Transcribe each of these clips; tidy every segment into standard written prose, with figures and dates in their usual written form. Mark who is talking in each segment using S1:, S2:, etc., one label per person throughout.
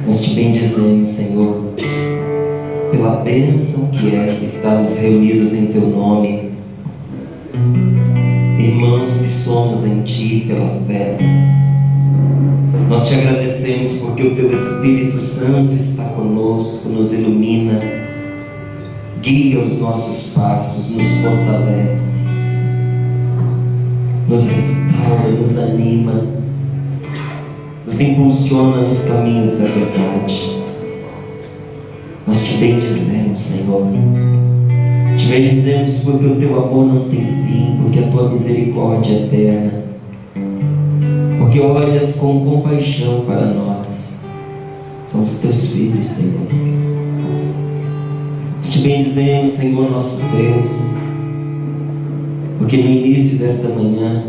S1: Nós te bendizemos, Senhor, pela bênção que é estarmos reunidos em Teu nome, irmãos que somos em Ti pela fé. Nós te agradecemos porque o Teu Espírito Santo está conosco, nos ilumina, guia os nossos passos, nos fortalece, nos restaura, nos anima, nos impulsiona nos caminhos da verdade. Nós te bendizemos, Senhor. Te bendizemos porque o Teu amor não tem fim, porque a Tua misericórdia é eterna, porque olhas com compaixão para nós. Somos Teus filhos, Senhor. Nós te bendizemos, Senhor, nosso Deus, porque no início desta manhã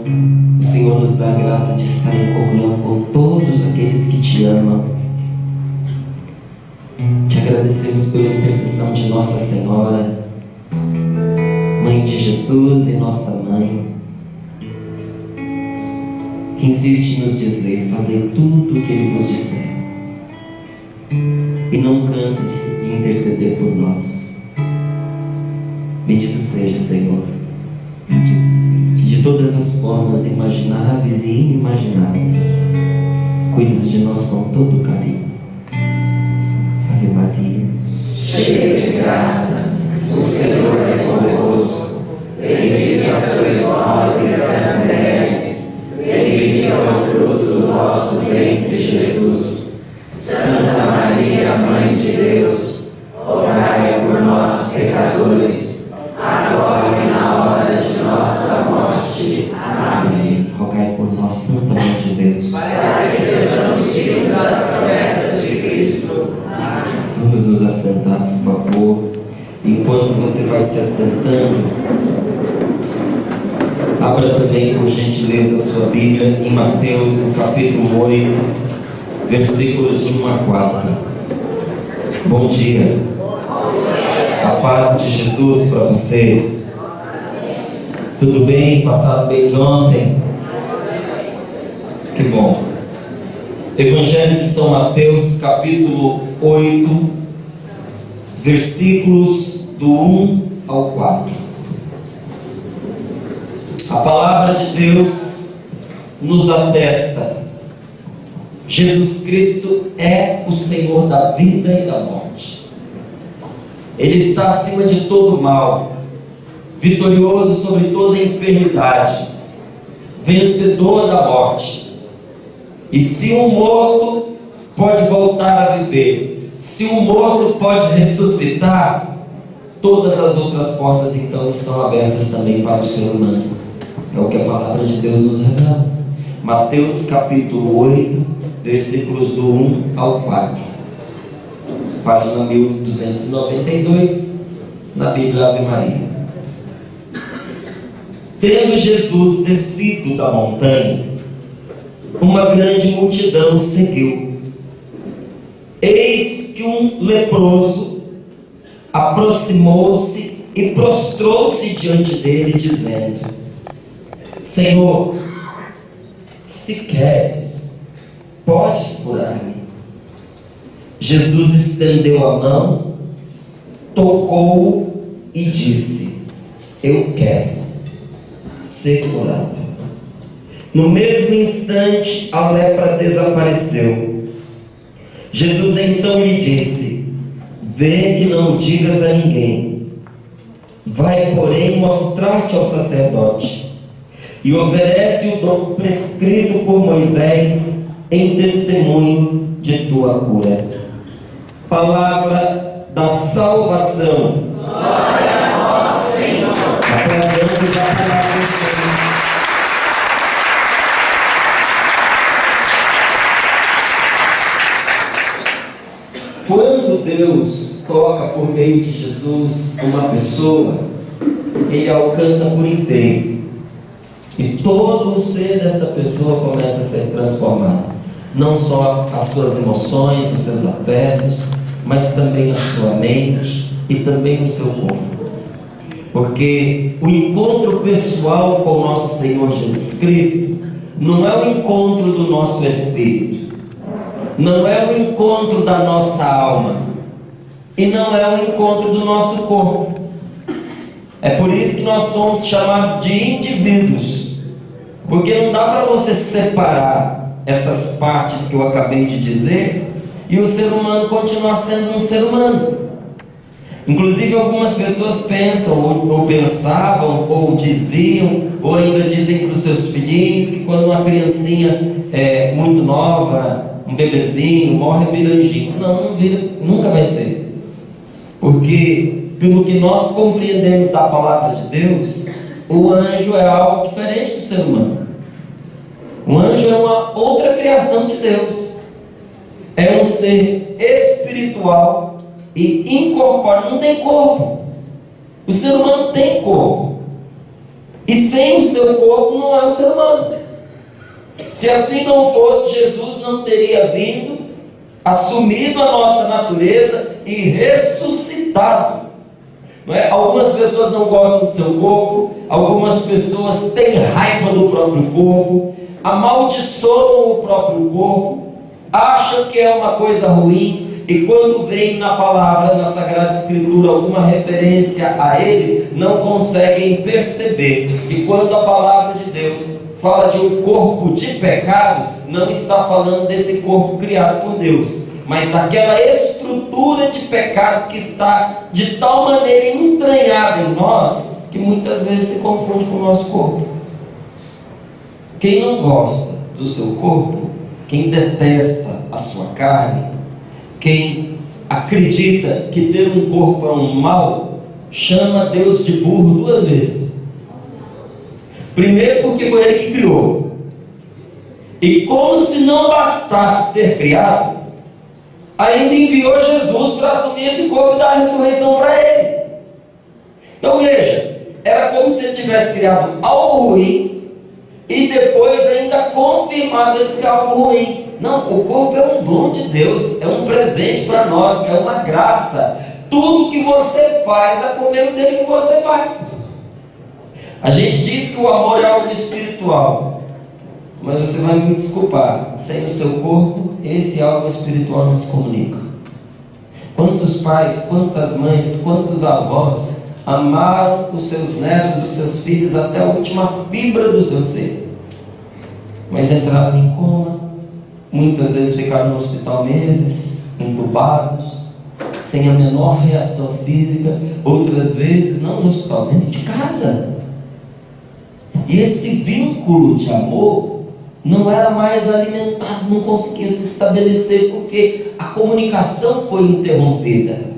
S1: o Senhor nos dá a graça de estar em comunhão com todos aqueles que Te amam. Te agradecemos pela intercessão de Nossa Senhora, Mãe de Jesus e nossa Mãe, que insiste em nos dizer: fazei tudo o que Ele vos disser, e não cansa de interceder por nós. Bendito seja, Senhor, que de todas as formas imagináveis e inimagináveis cuidas de nós com todo carinho. Ave Maria,
S2: cheia de graça, o Senhor é convosco. Bendita sois vós entre as mulheres, bendito é o fruto do vosso ventre, Jesus. Santa Maria, Mãe de Deus, rogai por nós, pecadores, agora e na hora de nossa morte. Amém.
S1: rogai por nós, Santa Mãe de Deus,
S2: Para que sejamos dignos das promessas de Cristo. Amém.
S1: vamos nos assentar, por favor. Enquanto você vai se assentando, abra também, por gentileza, a sua Bíblia em Mateus, no capítulo 8, versículos de 1 a 4. Bom dia. A paz de Jesus para você. Tudo bem? Passaram bem de ontem? Que bom. Evangelho de São Mateus, capítulo 8, versículos do 1 ao 4. A palavra de Deus nos atesta: Jesus Cristo é o Senhor da vida e da morte. Ele está acima de todo mal, vitorioso sobre toda enfermidade, vencedor da morte. E se um morto pode voltar a viver, se um morto pode ressuscitar, todas as outras portas então estão abertas também para o ser humano. É o que a palavra de Deus nos revela. Mateus capítulo 8, versículos do 1 ao 4. Página 1292, na Bíblia Ave Maria. Tendo Jesus descido da montanha, uma grande multidão o seguiu. Eis que um leproso aproximou-se e prostrou-se diante dele, dizendo: Senhor, se queres, podes curar-me. Jesus estendeu a mão, tocou-o e disse: Eu quero, ser curado. No mesmo instante, a lepra desapareceu. Jesus então lhe disse: Vê e não digas a ninguém. Vai, porém, mostrar-te ao sacerdote e oferece o dom prescrito por Moisés em testemunho de tua cura. Palavra da salvação.
S2: Glória a vós, Senhor.
S1: Aplaudamos a palavra do Senhor. Quando Deus toca por meio de Jesus uma pessoa, Ele alcança por inteiro. E todo o ser desta pessoa começa a ser transformado. Não só as suas emoções, os seus afetos, mas também a sua mente e também o seu corpo. Porque o encontro pessoal com o nosso Senhor Jesus Cristo não é o encontro do nosso espírito, não é o encontro da nossa alma e não é o encontro do nosso corpo. É por isso que nós somos chamados de indivíduos, porque não dá para você separar essas partes que eu acabei de dizer e o ser humano continuar sendo um ser humano. Inclusive algumas pessoas pensam, ou pensavam, ou diziam, ou ainda dizem para os seus filhinhos que quando uma criancinha é muito nova, um bebezinho, morre vira anjinho. Não vira, nunca vai ser. Porque, pelo que nós compreendemos da palavra de Deus, o anjo é algo diferente do ser humano. O anjo é uma outra criação de Deus. É um ser espiritual e incorpóreo, não tem corpo. O ser humano tem corpo, e sem o seu corpo não é um ser humano. Se assim não fosse, Jesus não teria vindo, assumido a nossa natureza e ressuscitado. Não é? Algumas pessoas não gostam do seu corpo, algumas pessoas têm raiva do próprio corpo, amaldiçoam o próprio corpo, acham que é uma coisa ruim. E quando vem na palavra, na Sagrada Escritura, alguma referência a ele, não conseguem perceber que quando a palavra de Deus fala de um corpo de pecado, não está falando desse corpo criado por Deus, mas daquela estrutura de pecado que está de tal maneira entranhada em nós, que muitas vezes se confunde com o nosso corpo. Quem não gosta do seu corpo, quem detesta a sua carne, quem acredita que ter um corpo é um mal, chama Deus de burro duas vezes. Primeiro porque foi Ele que criou, e como se não bastasse ter criado, ainda enviou Jesus para assumir esse corpo e dar a ressurreição para Ele. Então veja, era como se Ele tivesse criado algo ruim e depois ainda confirmado esse algo ruim. Não, o corpo é um dom de Deus, é um presente para nós, é uma graça. Tudo que você faz é por meio dele que você faz. A gente diz que o amor é algo espiritual, mas você vai me desculpar, sem o seu corpo, esse algo espiritual não se comunica. Quantos pais, quantas mães, quantos avós amaram os seus netos, os seus filhos até a última fibra do seu ser, mas entraram em coma, muitas vezes ficaram no hospital meses, entubados, sem a menor reação física, outras vezes não no hospital, dentro de casa. E esse vínculo de amor não era mais alimentado, não conseguia se estabelecer, porque a comunicação foi interrompida.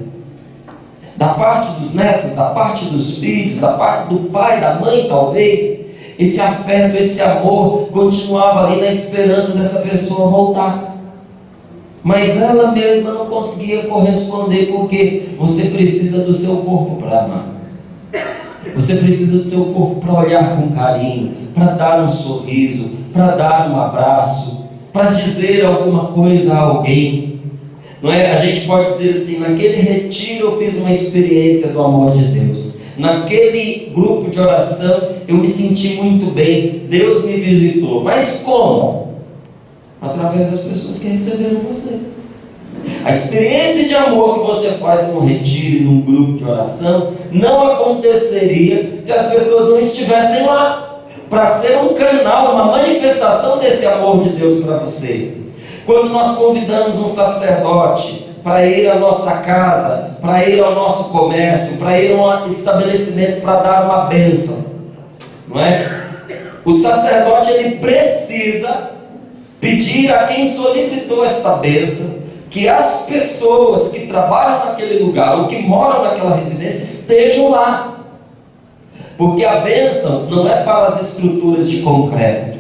S1: Da parte dos netos, da parte dos filhos, da parte do pai, da mãe talvez, esse afeto, esse amor continuava ali na esperança dessa pessoa voltar. Mas ela mesma não conseguia corresponder, porque você precisa do seu corpo para amar. Você precisa do seu corpo para olhar com carinho, para dar um sorriso, para dar um abraço, para dizer alguma coisa a alguém. Não é? A gente pode dizer assim: naquele retiro eu fiz uma experiência do amor de Deus. Naquele grupo de oração eu me senti muito bem, Deus me visitou. Mas como? Através das pessoas que receberam você. A experiência de amor que você faz num retiro, num grupo de oração, não aconteceria se as pessoas não estivessem lá, para ser um canal, uma manifestação desse amor de Deus para você. Quando nós convidamos um sacerdote para ir à nossa casa, para ir ao nosso comércio, para ir a um estabelecimento para dar uma bênção, não é? O sacerdote, ele precisa pedir a quem solicitou esta bênção que as pessoas que trabalham naquele lugar ou que moram naquela residência estejam lá, porque a bênção não é para as estruturas de concreto,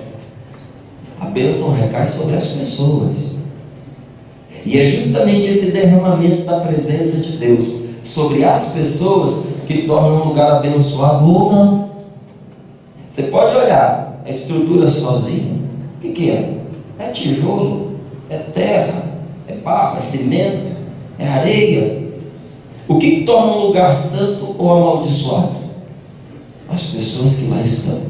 S1: a bênção recai sobre as pessoas. E é justamente esse derramamento da presença de Deus sobre as pessoas que torna um lugar abençoado ou não. Você pode olhar a estrutura sozinha, o que é? É tijolo, é terra, é barro, é cimento, é areia. O que torna um lugar santo ou amaldiçoado? As pessoas que lá estão.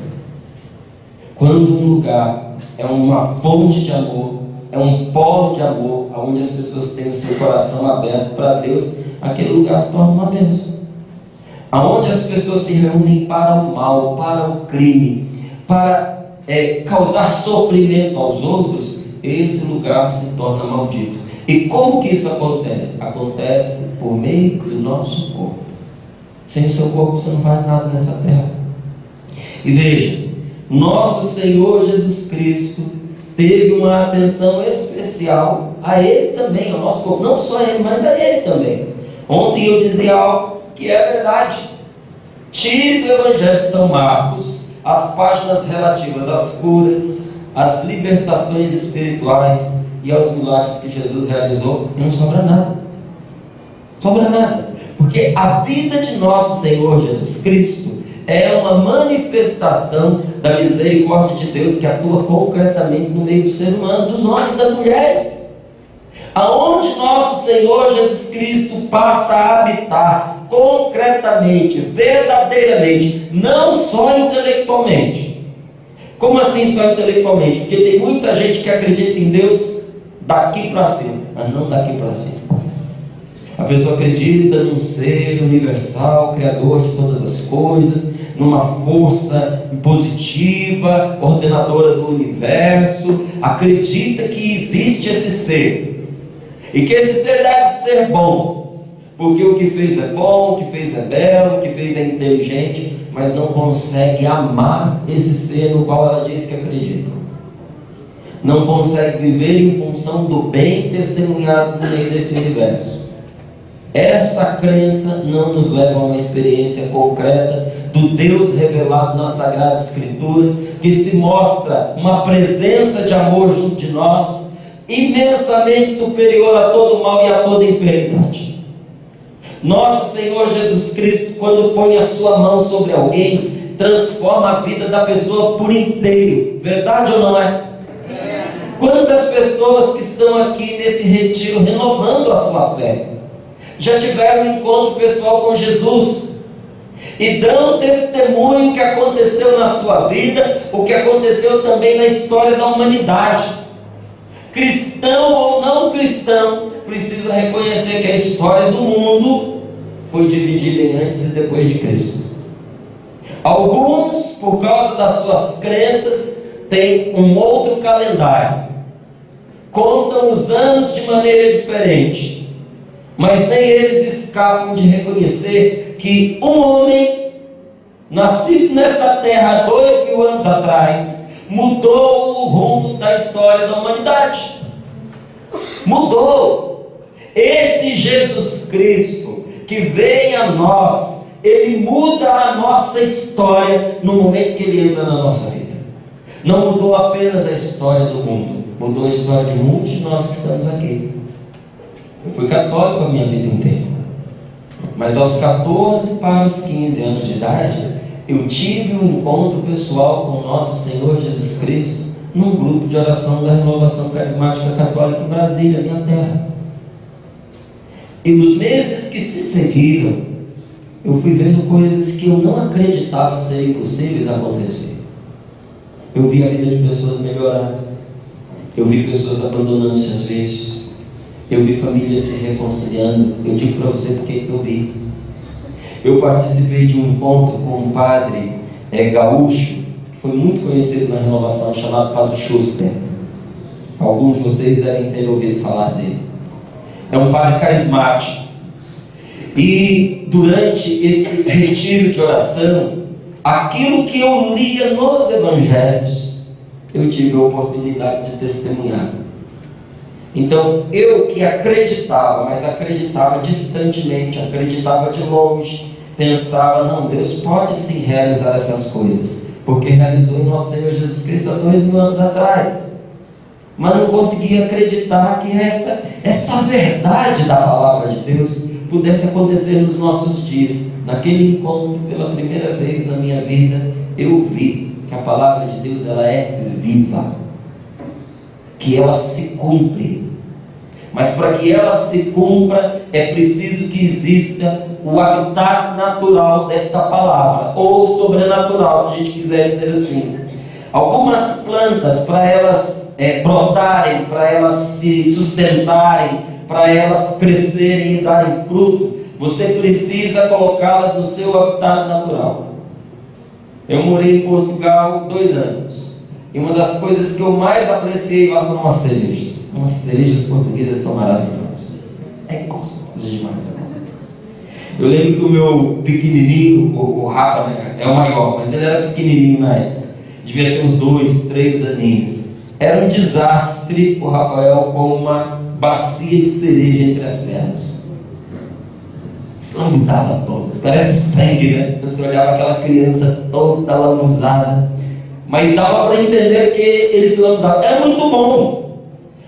S1: Quando um lugar é uma fonte de amor, é um polo de amor, onde as pessoas têm o seu coração aberto para Deus, aquele lugar se torna uma bênção. Aonde as pessoas se reúnem para o mal, para o crime, para causar sofrimento aos outros, esse lugar se torna maldito. E como que isso acontece? Acontece por meio do nosso corpo. Sem o seu corpo você não faz nada nessa terra. E veja, nosso Senhor Jesus Cristo teve uma atenção especial a Ele também, ao nosso corpo. Não só a Ele, mas a Ele também. Ontem eu dizia algo que é verdade. Tire do Evangelho de São Marcos as páginas relativas às curas, às libertações espirituais e aos milagres que Jesus realizou, e não sobra nada. Sobra nada. Porque a vida de nosso Senhor Jesus Cristo é uma manifestação da misericórdia de Deus que atua concretamente no meio do ser humano, dos homens e das mulheres. Aonde nosso Senhor Jesus Cristo passa a habitar concretamente, verdadeiramente, não só intelectualmente. Como assim só intelectualmente? Porque tem muita gente que acredita em Deus daqui para cima, mas não daqui para cima. A pessoa acredita num ser universal, criador de todas as coisas, numa força positiva, ordenadora do universo, acredita que existe esse ser, e que esse ser deve ser bom, porque o que fez é bom, o que fez é belo, o que fez é inteligente, mas não consegue amar esse ser no qual ela diz que acredita. Não consegue viver em função do bem testemunhado no meio desse universo. Essa crença não nos leva a uma experiência concreta do Deus revelado na Sagrada Escritura, que se mostra uma presença de amor junto de nós, imensamente superior a todo mal e a toda enfermidade. Nosso Senhor Jesus Cristo, quando põe a sua mão sobre alguém, transforma a vida da pessoa por inteiro. Verdade ou não é? Quantas pessoas que estão aqui nesse retiro renovando a sua fé já tiveram um encontro pessoal com Jesus e dão testemunho que aconteceu na sua vida, o que aconteceu também na história da humanidade. Cristão ou não cristão, precisa reconhecer que a história do mundo foi dividida em antes e depois de Cristo. Alguns, por causa das suas crenças, têm um outro calendário, contam os anos de maneira diferente, mas nem eles escapam de reconhecer que um homem, nascido nesta terra há 2000 anos atrás, mudou o rumo da história da humanidade. Mudou. Esse Jesus Cristo que vem a nós, Ele muda a nossa história no momento que Ele entra na nossa vida. Não mudou apenas a história do mundo, mudou a história de muitos de nós que estamos aqui. Eu fui católico a minha vida inteira, mas aos 14 para os 15 anos de idade, eu tive um encontro pessoal com o nosso Senhor Jesus Cristo num grupo de oração da Renovação Carismática Católica em Brasília, minha terra. E nos meses que se seguiram, eu fui vendo coisas que eu não acreditava serem possíveis acontecer. Eu vi a vida de pessoas melhorar, eu vi pessoas abandonando seus vícios, eu vi famílias se reconciliando. Eu digo para você porque eu vi. Eu participei de um encontro com um padre gaúcho, que foi muito conhecido na Renovação, chamado Padre Schuster. Alguns de vocês devem ter ouvido falar dele. É um padre carismático. E durante esse retiro de oração, aquilo que eu lia nos evangelhos, eu tive a oportunidade de testemunhar. Então, eu que acreditava, mas acreditava distantemente, acreditava de longe, pensava, não, Deus pode sim realizar essas coisas, porque realizou em nosso Senhor Jesus Cristo há 2000 anos atrás. Mas não conseguia acreditar que essa verdade da palavra de Deus pudesse acontecer nos nossos dias. Naquele encontro, pela primeira vez na minha vida, eu vi que a palavra de Deus ela é viva, que ela se cumpre. Mas para que ela se cumpra, é preciso que exista o habitat natural desta palavra, ou sobrenatural, se a gente quiser dizer assim. Algumas plantas, para elas brotarem, para elas se sustentarem, para elas crescerem e darem fruto, você precisa colocá-las no seu habitat natural. Eu morei em Portugal 2 anos. E uma das coisas que eu mais apreciei lá foram as cerejas. As cerejas portuguesas são maravilhosas. É gostoso demais. Eu lembro que o meu pequenininho, o Rafa, né, é o maior, mas ele era pequenininho na época. Devia ter uns 2, 3 aninhos. Era um desastre o Rafael com uma bacia de cereja entre as pernas. Se lambuzava todo. Parece sangue, né? Então você olhava aquela criança toda lambuzada. Mas dava para entender que eles se lambuzavam. Era muito bom.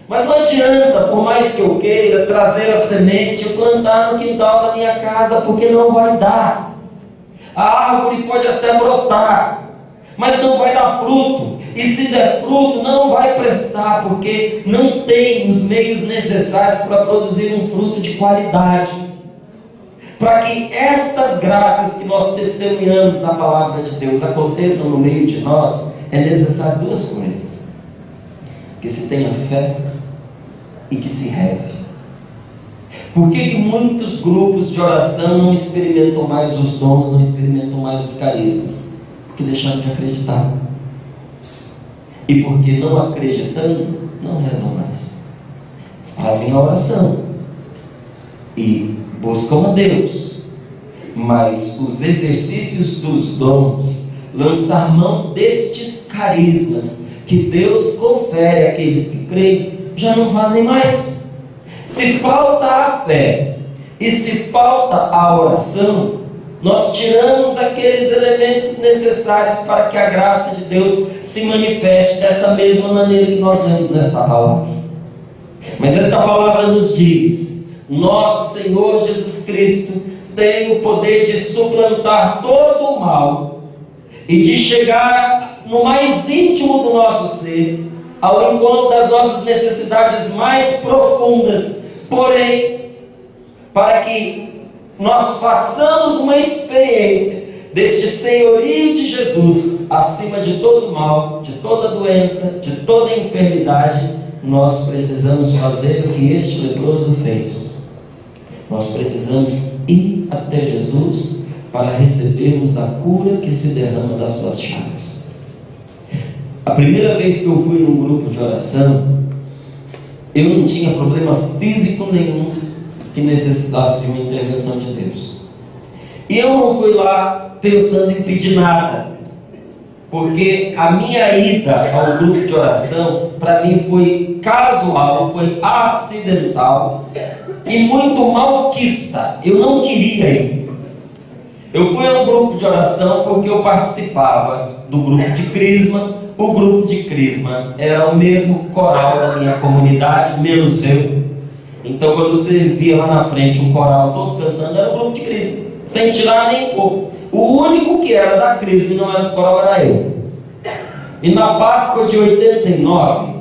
S1: Mas não adianta, por mais que eu queira trazer a semente e plantar no quintal da minha casa, porque não vai dar. A árvore pode até brotar, mas não vai dar fruto. E se der fruto, não vai prestar, porque não tem os meios necessários para produzir um fruto de qualidade. Para que estas graças que nós testemunhamos na palavra de Deus aconteçam no meio de nós, é necessário 2 coisas: que se tenha fé e que se reze. Por que muitos grupos de oração não experimentam mais os dons, não experimentam mais os carismas? Porque deixaram de acreditar. E porque não acreditando, não rezam mais. Fazem a oração e buscam a Deus, mas os exercícios dos dons, lançar mão destes carismas que Deus confere àqueles que creem, já não fazem mais. Se falta a fé e se falta a oração, nós tiramos aqueles elementos necessários para que a graça de Deus se manifeste dessa mesma maneira que nós lemos nessa palavra. Mas esta palavra nos diz: nosso Senhor Jesus Cristo tem o poder de suplantar todo o mal e de chegar no mais íntimo do nosso ser, ao encontro das nossas necessidades mais profundas. Porém, para que nós façamos uma experiência deste senhorio de Jesus acima de todo mal, de toda doença, de toda enfermidade, nós precisamos fazer o que este leproso fez. Nós precisamos ir até Jesus para recebermos a cura que se derrama das suas chagas. A primeira vez que eu fui num grupo de oração, eu não tinha problema físico nenhum que necessitasse de uma intervenção de Deus. E eu não fui lá pensando em pedir nada, porque a minha ida ao grupo de oração, para mim, foi casual, foi acidental e muito malquista. Eu não queria ir. Eu fui a um grupo de oração porque eu participava do grupo de Crisma. O grupo de Crisma era o mesmo coral da minha comunidade, menos eu. Então, quando você via lá na frente um coral todo cantando, era o grupo de Crisma, sem tirar nem pôr. O único que era da Crisma e não era do coral era eu. E na Páscoa de 89,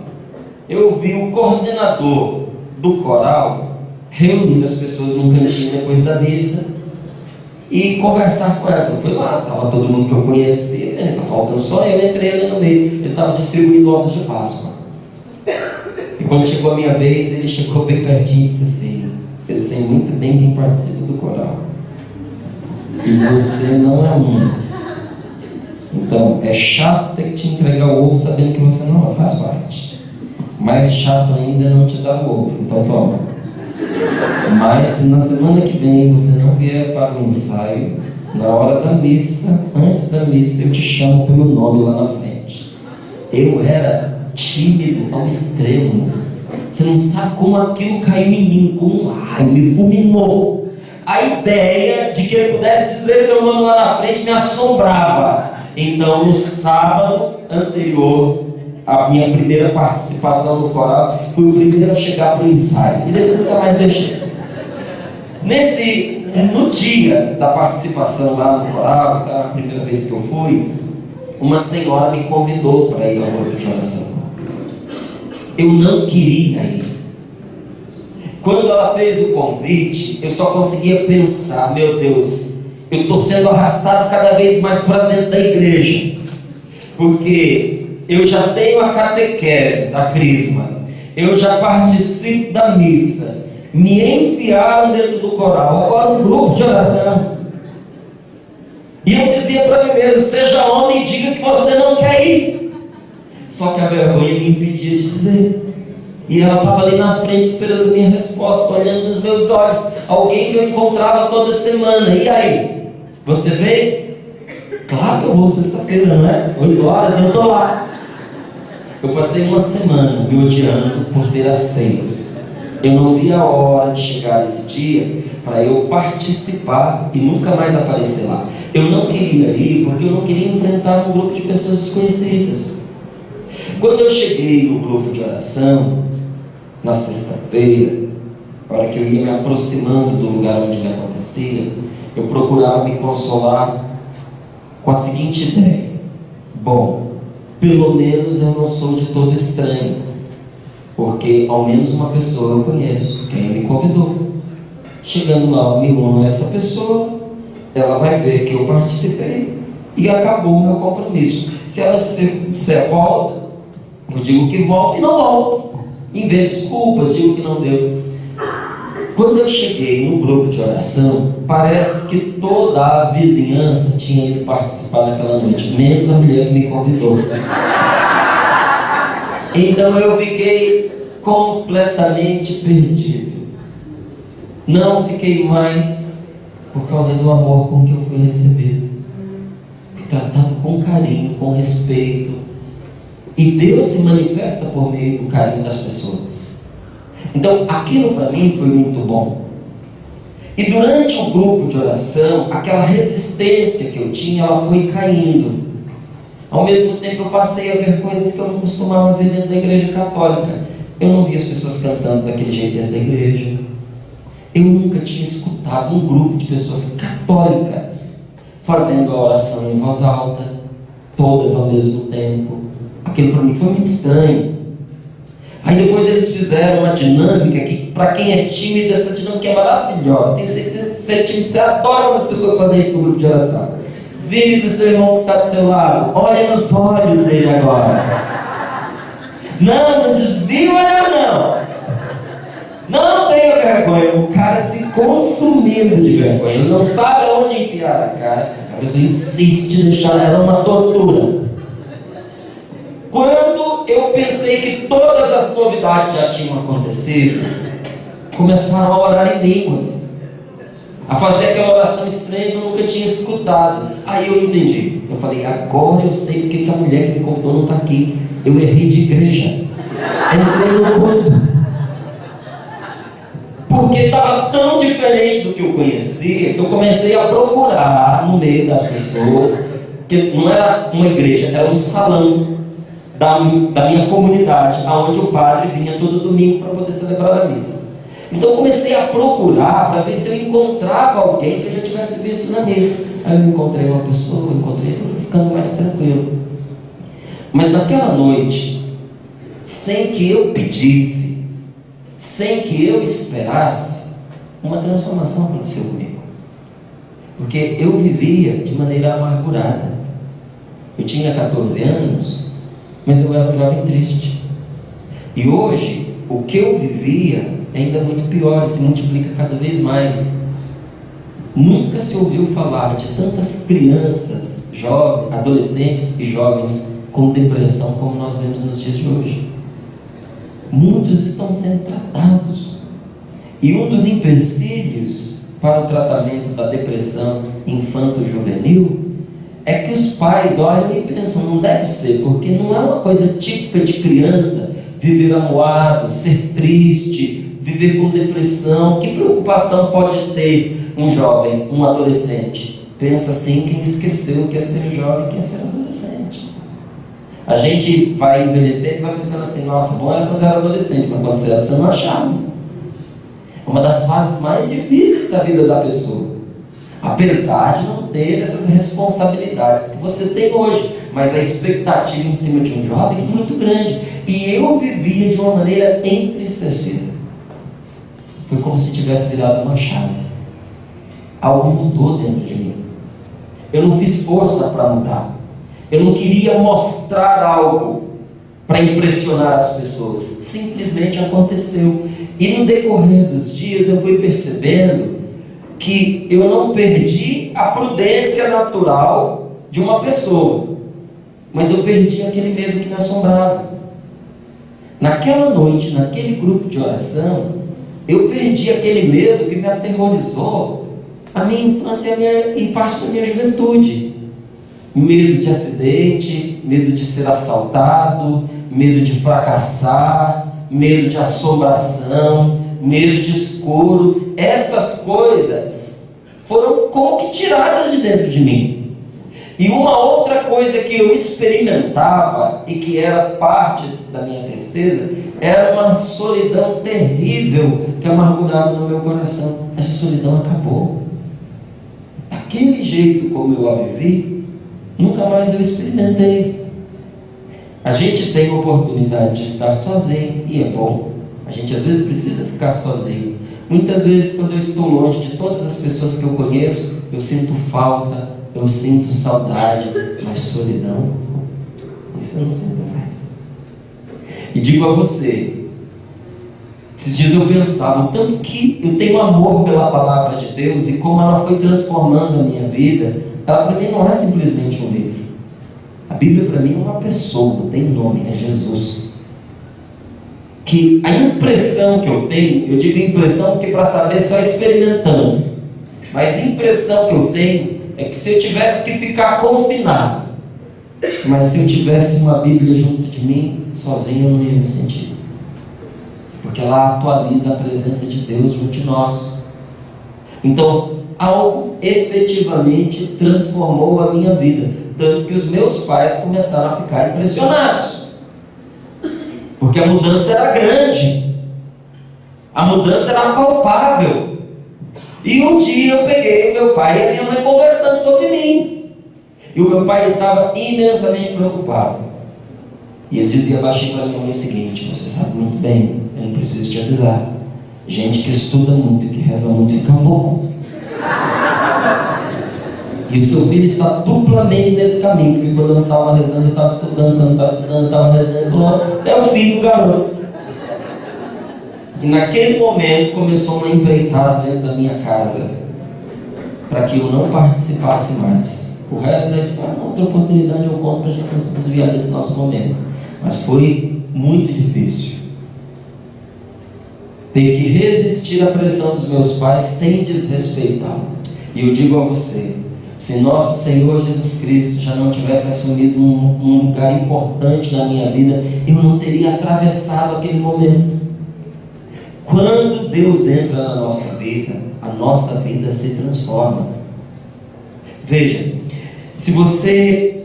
S1: eu vi o coordenador do coral reunir as pessoas num cantinho depois da missa e conversar com elas. Eu fui lá, estava todo mundo que eu conhecia, né? Tá faltando só eu, entrei ali no meio. Ele estava distribuindo ovos de Páscoa. E quando chegou a minha vez, ele chegou bem pertinho e disse assim: eu sei muito bem quem participa do coral, e você não é um. Então, é chato ter que te entregar o ovo sabendo que você não faz parte. Mais chato ainda é não te dar o ovo. Então toma. Mas se na semana que vem você não vier para o ensaio, na hora da missa, antes da missa, eu te chamo pelo nome lá na frente. Eu era tímido ao extremo. Você não sabe como aquilo caiu em mim, como um raio, me fulminou. A ideia de que eu pudesse dizer meu nome lá na frente me assombrava. Então, no sábado anterior à minha primeira participação no coral, fui o primeiro a chegar para o ensaio. E depois nunca mais deixei. No dia da participação lá no coral, a primeira vez que eu fui, uma senhora me convidou para ir ao grupo de oração. Eu não queria ir. Quando ela fez o convite, eu só conseguia pensar: meu Deus, eu estou sendo arrastado cada vez mais para dentro da igreja, porque eu já tenho a catequese da Crisma, eu já participo da missa, me enfiaram dentro do coral, agora um grupo de oração. E eu dizia para mim mesmo: seja homem e diga que você não quer ir. Só que a vergonha me impedia de dizer. E ela estava ali na frente esperando minha resposta, olhando nos meus olhos. Alguém que eu encontrava toda semana. E aí? Você veio? Claro que eu vou sexta-feira, não é? 8 horas eu estou lá. Eu passei uma semana me odiando por ter aceito. Eu não vi a hora de chegar esse dia para eu participar e nunca mais aparecer lá. Eu não queria ir porque eu não queria enfrentar um grupo de pessoas desconhecidas. Quando eu cheguei no grupo de oração, na sexta-feira, na hora que eu ia me aproximando do lugar onde ele acontecia, eu procurava me consolar com a seguinte ideia: bom, pelo menos eu não sou de todo estranho, porque ao menos uma pessoa eu conheço, quem me convidou. Chegando lá, eu me uno a essa pessoa, ela vai ver que eu participei e acabou o meu compromisso. Se ela disser volta, eu digo que volto e não volto. Invento desculpas, digo que não deu. Quando eu cheguei no grupo de oração, parece que toda a vizinhança tinha ido participar naquela noite, menos a mulher que me convidou. Então eu fiquei completamente perdido. Não fiquei mais por causa do amor com que eu fui recebido. Fui tratado com carinho, com respeito. E Deus se manifesta por meio do carinho das pessoas. Então aquilo para mim foi muito bom. E durante o grupo de oração, aquela resistência que eu tinha, ela foi caindo. Ao mesmo tempo eu passei a ver coisas que eu não costumava ver dentro da igreja católica. Eu não via as pessoas cantando daquele jeito dentro da igreja. Eu nunca tinha escutado um grupo de pessoas católicas fazendo a oração em voz alta, todas ao mesmo tempo. Aquilo para mim foi muito estranho. Aí depois eles fizeram uma dinâmica que, para quem é tímido, essa dinâmica é maravilhosa. Tenho certeza que você é tímido, você adora quando as pessoas fazem isso no grupo de oração. Vire para o seu irmão que está do seu lado, olhe nos olhos dele agora. Não desvia o olhar não. Não tenha vergonha. O cara se consumindo de vergonha. Ele não sabe aonde enfiar a cara. A pessoa insiste em deixar ela uma tortura. Quando eu pensei que todas as novidades já tinham acontecido, começaram a orar em línguas, a fazer aquela oração estranha que eu nunca tinha escutado. Aí eu entendi. Eu falei: agora eu sei porque que a mulher que me convidou não está aqui. Eu errei de igreja. Entrei no culto. Porque estava tão diferente do que eu conhecia, que eu comecei a procurar no meio das pessoas, que não era uma igreja, era um salão da minha comunidade, onde o padre vinha todo domingo para poder celebrar a missa. Então eu comecei a procurar para ver se eu encontrava alguém que eu já tivesse visto na missa. Aí eu encontrei uma pessoa, fui ficando mais tranquilo. Mas naquela noite, sem que eu pedisse, sem que eu esperasse, uma transformação aconteceu comigo. Porque eu vivia de maneira amargurada. Eu tinha 14 anos, mas eu era um jovem triste. E hoje, o que eu vivia é ainda muito pior, se multiplica cada vez mais. Nunca se ouviu falar de tantas crianças, jovens, adolescentes e jovens com depressão como nós vemos nos dias de hoje. Muitos estão sendo tratados. E um dos empecilhos para o tratamento da depressão infanto-juvenil é que os pais olham e pensam: não deve ser, porque não é uma coisa típica de criança viver amuado, ser triste, viver com depressão. Que preocupação pode ter um jovem, um adolescente? Pensa assim quem esqueceu que é ser jovem, que é ser adolescente. A gente vai envelhecendo e vai pensando assim: nossa, bom era quando eu era adolescente, mas quando você era, você não achava. É uma das fases mais difíceis da vida da pessoa, apesar de não ter essas responsabilidades que você tem hoje, mas a expectativa em cima de um jovem é muito grande. E eu vivia de uma maneira entristecida. Foi como se tivesse virado uma chave. Algo mudou dentro de mim. Eu não fiz força para mudar. Eu não queria mostrar algo para impressionar as pessoas. Simplesmente aconteceu. E no decorrer dos dias eu fui percebendo que eu não perdi a prudência natural de uma pessoa, mas eu perdi aquele medo que me assombrava. Naquela noite, naquele grupo de oração, eu perdi aquele medo que me aterrorizou a minha infância e parte da minha juventude. Medo de acidente, medo de ser assaltado, medo de fracassar, medo de assombração, medo de escuro. Essas coisas foram como que tiradas de dentro de mim. E uma outra coisa que eu experimentava e que era parte da minha tristeza, era uma solidão terrível que amargurava no meu coração. Essa solidão acabou. Aquele jeito como eu a vivi, nunca mais eu experimentei. A gente tem a oportunidade de estar sozinho, e é bom. A gente às vezes precisa ficar sozinho. Muitas vezes, quando eu estou longe de todas as pessoas que eu conheço, eu sinto falta, eu sinto saudade, mas solidão, isso eu não sinto mais. E digo a você, esses dias eu pensava o tanto que eu tenho amor pela palavra de Deus e como ela foi transformando a minha vida. Ela para mim não é simplesmente um livro. A Bíblia para mim é uma pessoa, tem nome, é Jesus. Que a impressão que eu tenho, eu digo impressão porque para saber só experimentando, mas a impressão que eu tenho é que se eu tivesse que ficar confinado, mas se eu tivesse uma Bíblia junto de mim, sozinho eu não ia me sentir, porque ela atualiza a presença de Deus junto de nós. Então algo efetivamente transformou a minha vida, tanto que os meus pais começaram a ficar impressionados, porque a mudança era grande, a mudança era palpável. E um dia eu peguei meu pai e a minha mãe conversando sobre mim, e o meu pai estava imensamente preocupado, e ele dizia baixinho para minha mãe o seguinte: você sabe muito bem, eu não preciso te avisar, gente que estuda muito e que reza muito fica louco. E o seu filho está duplamente nesse caminho, porque quando eu não estava rezando, ele estava estudando, quando eu não estava estudando, ele estava rezando, é o filho do garoto. E naquele momento começou uma empreitada dentro da minha casa, para que eu não participasse mais. O resto da história, outra oportunidade eu conto para a gente não se desviar desse nosso momento. Mas foi muito difícil ter que resistir à pressão dos meus pais sem desrespeitá-lo. E eu digo a você, se nosso Senhor Jesus Cristo já não tivesse assumido um lugar importante na minha vida, eu não teria atravessado aquele momento. Quando Deus entra na nossa vida, a nossa vida se transforma. Veja, se você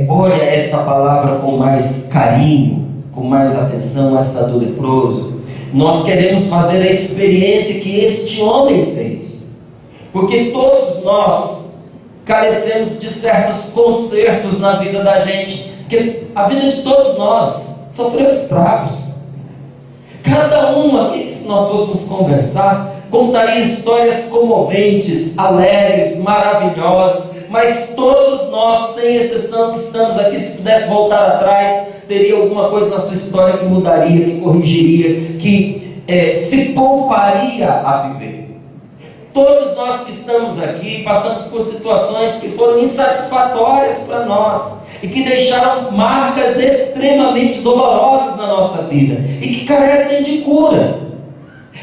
S1: olha esta palavra com mais carinho, com mais atenção, mais está do leproso, nós queremos fazer a experiência que este homem fez, porque todos nós carecemos de certos consertos na vida da gente, porque a vida de todos nós sofreu estragos. Cada uma, se nós fôssemos conversar, contaria histórias comoventes, alegres, maravilhosas, mas todos nós, sem exceção, que estamos aqui, se pudesse voltar atrás, teria alguma coisa na sua história que mudaria, que corrigiria, que se pouparia a viver. Todos nós que estamos aqui passamos por situações que foram insatisfatórias para nós e que deixaram marcas extremamente dolorosas na nossa vida e que carecem de cura.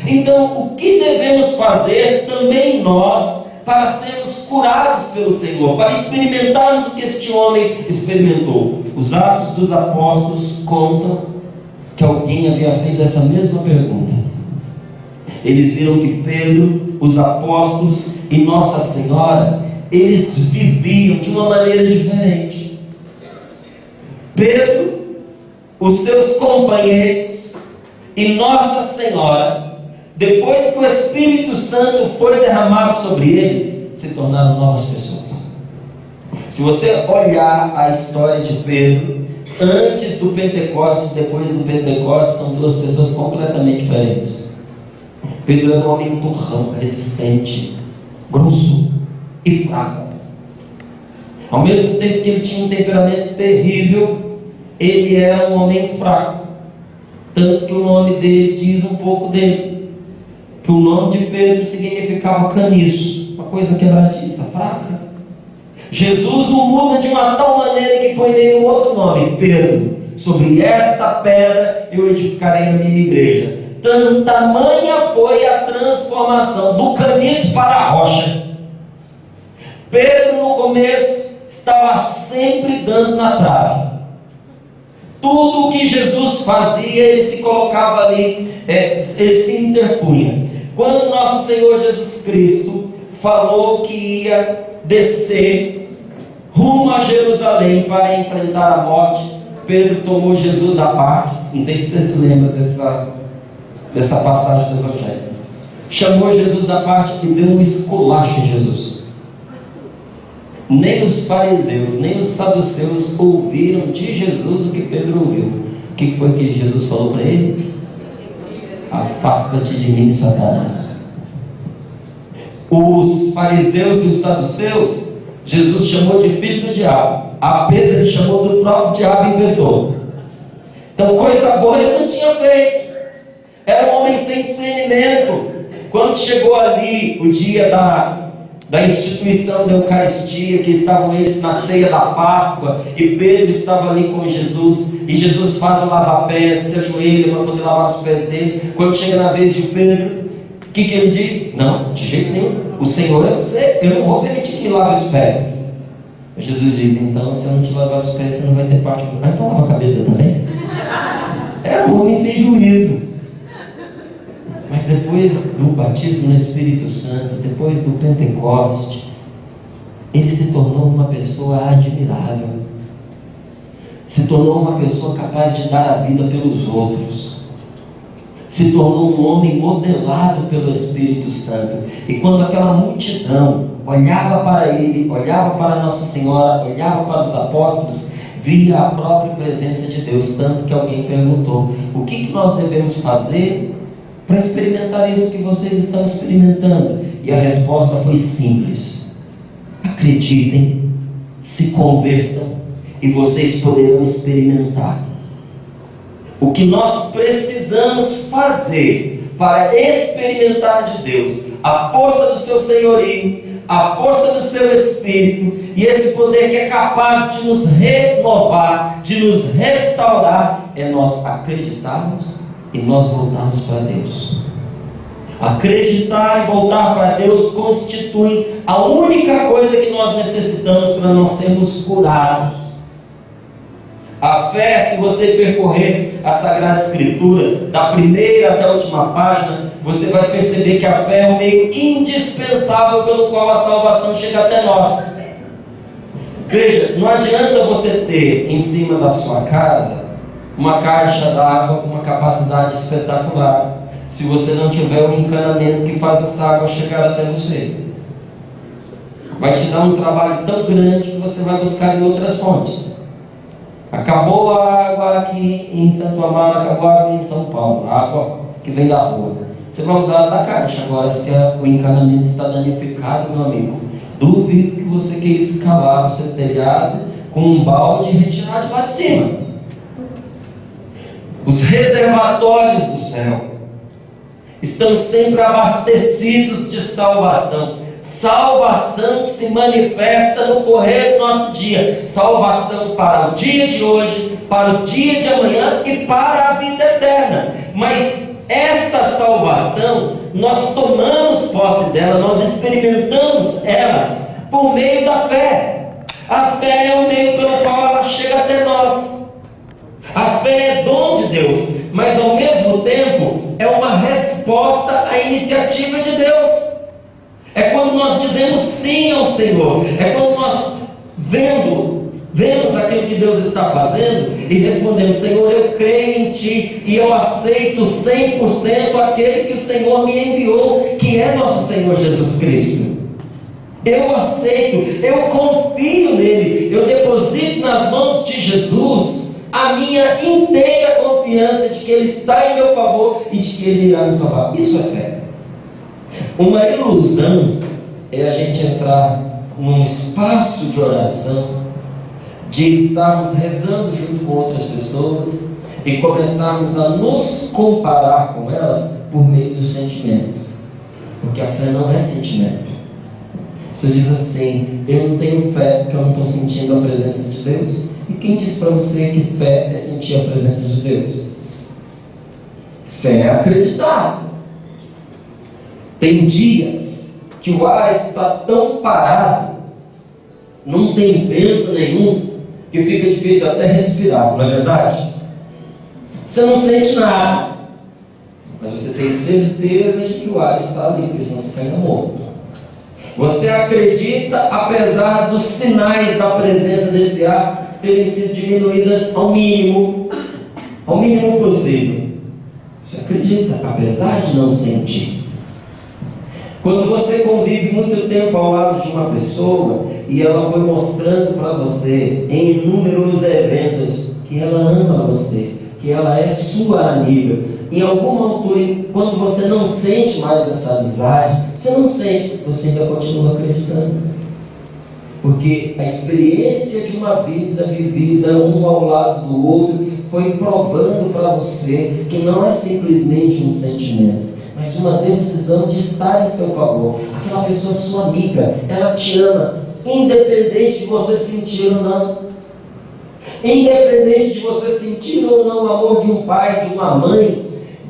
S1: Então, o que devemos fazer também nós para sermos curados pelo Senhor, para experimentarmos o que este homem experimentou? Os Atos dos Apóstolos contam que alguém havia feito essa mesma pergunta. Eles viram que Pedro, os apóstolos e Nossa Senhora, eles viviam de uma maneira diferente. Pedro, os seus companheiros e Nossa Senhora, depois que o Espírito Santo foi derramado sobre eles, se tornaram novas pessoas. Se você olhar a história de Pedro, antes do Pentecostes, depois do Pentecostes, são duas pessoas completamente diferentes. Pedro era um homem turrão, resistente, grosso e fraco. Ao mesmo tempo que ele tinha um temperamento terrível, ele era um homem fraco. Tanto que o nome dele diz um pouco dele. Que o nome de Pedro significava caniço, uma coisa quebradiça, fraca. Jesus o muda de uma tal maneira que põe nele um outro nome, Pedro. Sobre esta pedra eu edificarei a minha igreja. Tamanha foi a transformação do caniço para a rocha. Pedro no começo estava sempre dando na trave. Tudo o que Jesus fazia, ele se colocava ali, ele se interpunha. Quando nosso Senhor Jesus Cristo falou que ia descer rumo a Jerusalém para enfrentar a morte, Pedro tomou Jesus à parte. Não sei se você se lembra dessa passagem do Evangelho. Chamou Jesus à parte e deu um esculacho em Jesus. Nem os fariseus, nem os saduceus ouviram de Jesus o que Pedro ouviu. O que foi que Jesus falou para ele? Afasta-te de mim, Satanás. Os fariseus e os saduceus, Jesus chamou de filho do diabo. A Pedro ele chamou do próprio diabo em pessoa. Então coisa boa ele não tinha feito. Era um homem sem discernimento. Quando chegou ali o dia da instituição da Eucaristia, que estavam eles na ceia da Páscoa, e Pedro estava ali com Jesus, e Jesus faz o lava-pés, se ajoelha para poder lavar os pés dele. Quando chega na vez de Pedro, o que ele diz? Não, de jeito nenhum, o Senhor é você, eu não vou permitir que lave os pés. Jesus diz, então se eu não te lavar os pés, você não vai ter parte comigo. Ah, então lava a cabeça também. É um homem sem juízo. Mas depois do batismo no Espírito Santo, depois do Pentecostes, ele se tornou uma pessoa admirável. Se tornou uma pessoa capaz de dar a vida pelos outros. Se tornou um homem modelado pelo Espírito Santo. E quando aquela multidão olhava para ele, olhava para Nossa Senhora, olhava para os apóstolos, via a própria presença de Deus. Tanto que alguém perguntou, o que nós devemos fazer para experimentar isso que vocês estão experimentando? E a resposta foi simples: acreditem, se convertam e vocês poderão experimentar. O que nós precisamos fazer para experimentar de Deus a força do seu senhorio, a força do seu Espírito e esse poder que é capaz de nos renovar, de nos restaurar, é nós acreditarmos e nós voltarmos para Deus. Acreditar e voltar para Deus constitui a única coisa que nós necessitamos para nós sermos curados. A fé, se você percorrer a Sagrada Escritura, da primeira até a última página, você vai perceber que a fé é o meio indispensável pelo qual a salvação chega até nós. Veja, não adianta você ter em cima da sua casa uma caixa d'água com uma capacidade espetacular, se você não tiver um encanamento que faz essa água chegar até você. Vai te dar um trabalho tão grande que você vai buscar em outras fontes. Acabou a água aqui em Santo Amaro, acabou a água em São Paulo, a água que vem da rua. Você vai usar a da caixa. Agora, se o encanamento está danificado, meu amigo, duvido que você queira escalar o seu telhado com um balde e retirar de lá de cima. Os reservatórios do céu estão sempre abastecidos de salvação. Salvação que se manifesta no correr do nosso dia. Salvação para o dia de hoje, para o dia de amanhã e para a vida eterna. Mas esta salvação, nós tomamos posse dela, nós experimentamos ela por meio da fé. A fé é o meio pelo qual ela chega até nós. A fé é dom de Deus, mas ao mesmo tempo é uma resposta à iniciativa de Deus. É quando nós dizemos sim ao Senhor. É quando nós vemos aquilo que Deus está fazendo e respondemos: Senhor, eu creio em Ti e eu aceito 100% aquele que o Senhor me enviou, que é nosso Senhor Jesus Cristo. Eu aceito, eu confio nele, eu deposito nas mãos de Jesus a minha inteira confiança de que Ele está em meu favor e de que Ele irá me salvar. Isso é fé. Uma ilusão é a gente entrar num espaço de oração, de estarmos rezando junto com outras pessoas e começarmos a nos comparar com elas por meio do sentimento. Porque a fé não é sentimento. Você diz assim: eu não tenho fé porque eu não estou sentindo a presença de Deus. E quem diz para você que fé é sentir a presença de Deus? Fé é acreditar. Tem dias que o ar está tão parado, não tem vento nenhum, que fica difícil até respirar, não é verdade? Você não sente nada, mas você tem certeza de que o ar está ali, porque senão você cai morto. Você acredita apesar dos sinais da presença desse ar terem sido diminuídas ao mínimo possível. Você acredita apesar de não sentir. Quando você convive muito tempo ao lado de uma pessoa e ela foi mostrando para você em inúmeros eventos que ela ama você, que ela é sua amiga, em alguma altura, quando você não sente mais essa amizade, você não sente, você ainda continua acreditando. Porque a experiência de uma vida vivida um ao lado do outro foi provando para você que não é simplesmente um sentimento, mas uma decisão de estar em seu favor. Aquela pessoa é sua amiga, ela te ama, independente de você sentir ou não. Independente de você sentir ou não o amor de um pai, de uma mãe,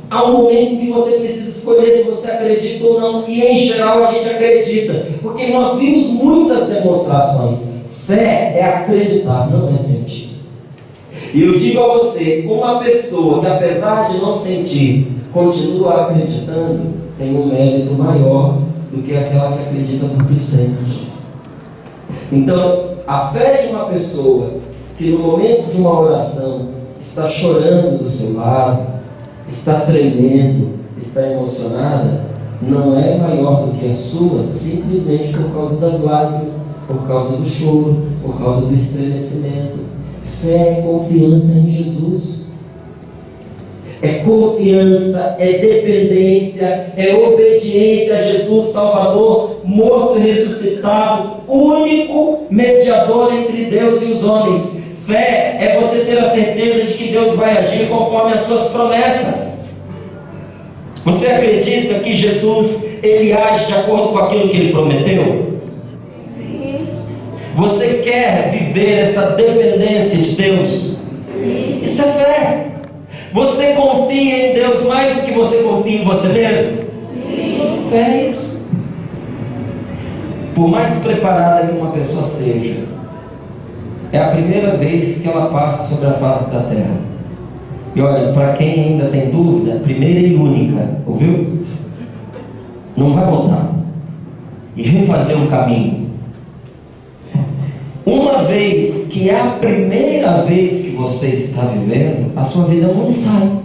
S1: há um momento em que você precisa escolher se você acredita ou não. E em geral a gente acredita, porque nós vimos muitas demonstrações. Fé é acreditar, não é sentir. E eu digo a você, uma pessoa que apesar de não sentir, continua acreditando, tem um mérito maior do que aquela que acredita porque sente. Então, a fé de uma pessoa que no momento de uma oração está chorando do seu lado, está tremendo, está emocionada, não é maior do que a sua, simplesmente por causa das lágrimas, por causa do choro, por causa do estremecimento. Fé é confiança em Jesus. É confiança, é dependência, é obediência a Jesus Salvador, morto e ressuscitado, único mediador entre Deus e os homens. Fé é você ter a certeza de que Deus vai agir conforme as suas promessas. Você acredita que Jesus, ele age de acordo com aquilo que ele prometeu? Sim. Você quer viver essa dependência de Deus? Sim. Isso é fé. Você confia em Deus mais do que você confia em você mesmo? Sim. Fé é isso. Por mais preparada que uma pessoa seja, é a primeira vez que ela passa sobre a face da terra. E olha, para quem ainda tem dúvida, primeira e única, ouviu? Não vai voltar e refazer um caminho. Uma vez que é a primeira vez que você está vivendo, a sua vida é um ensaio.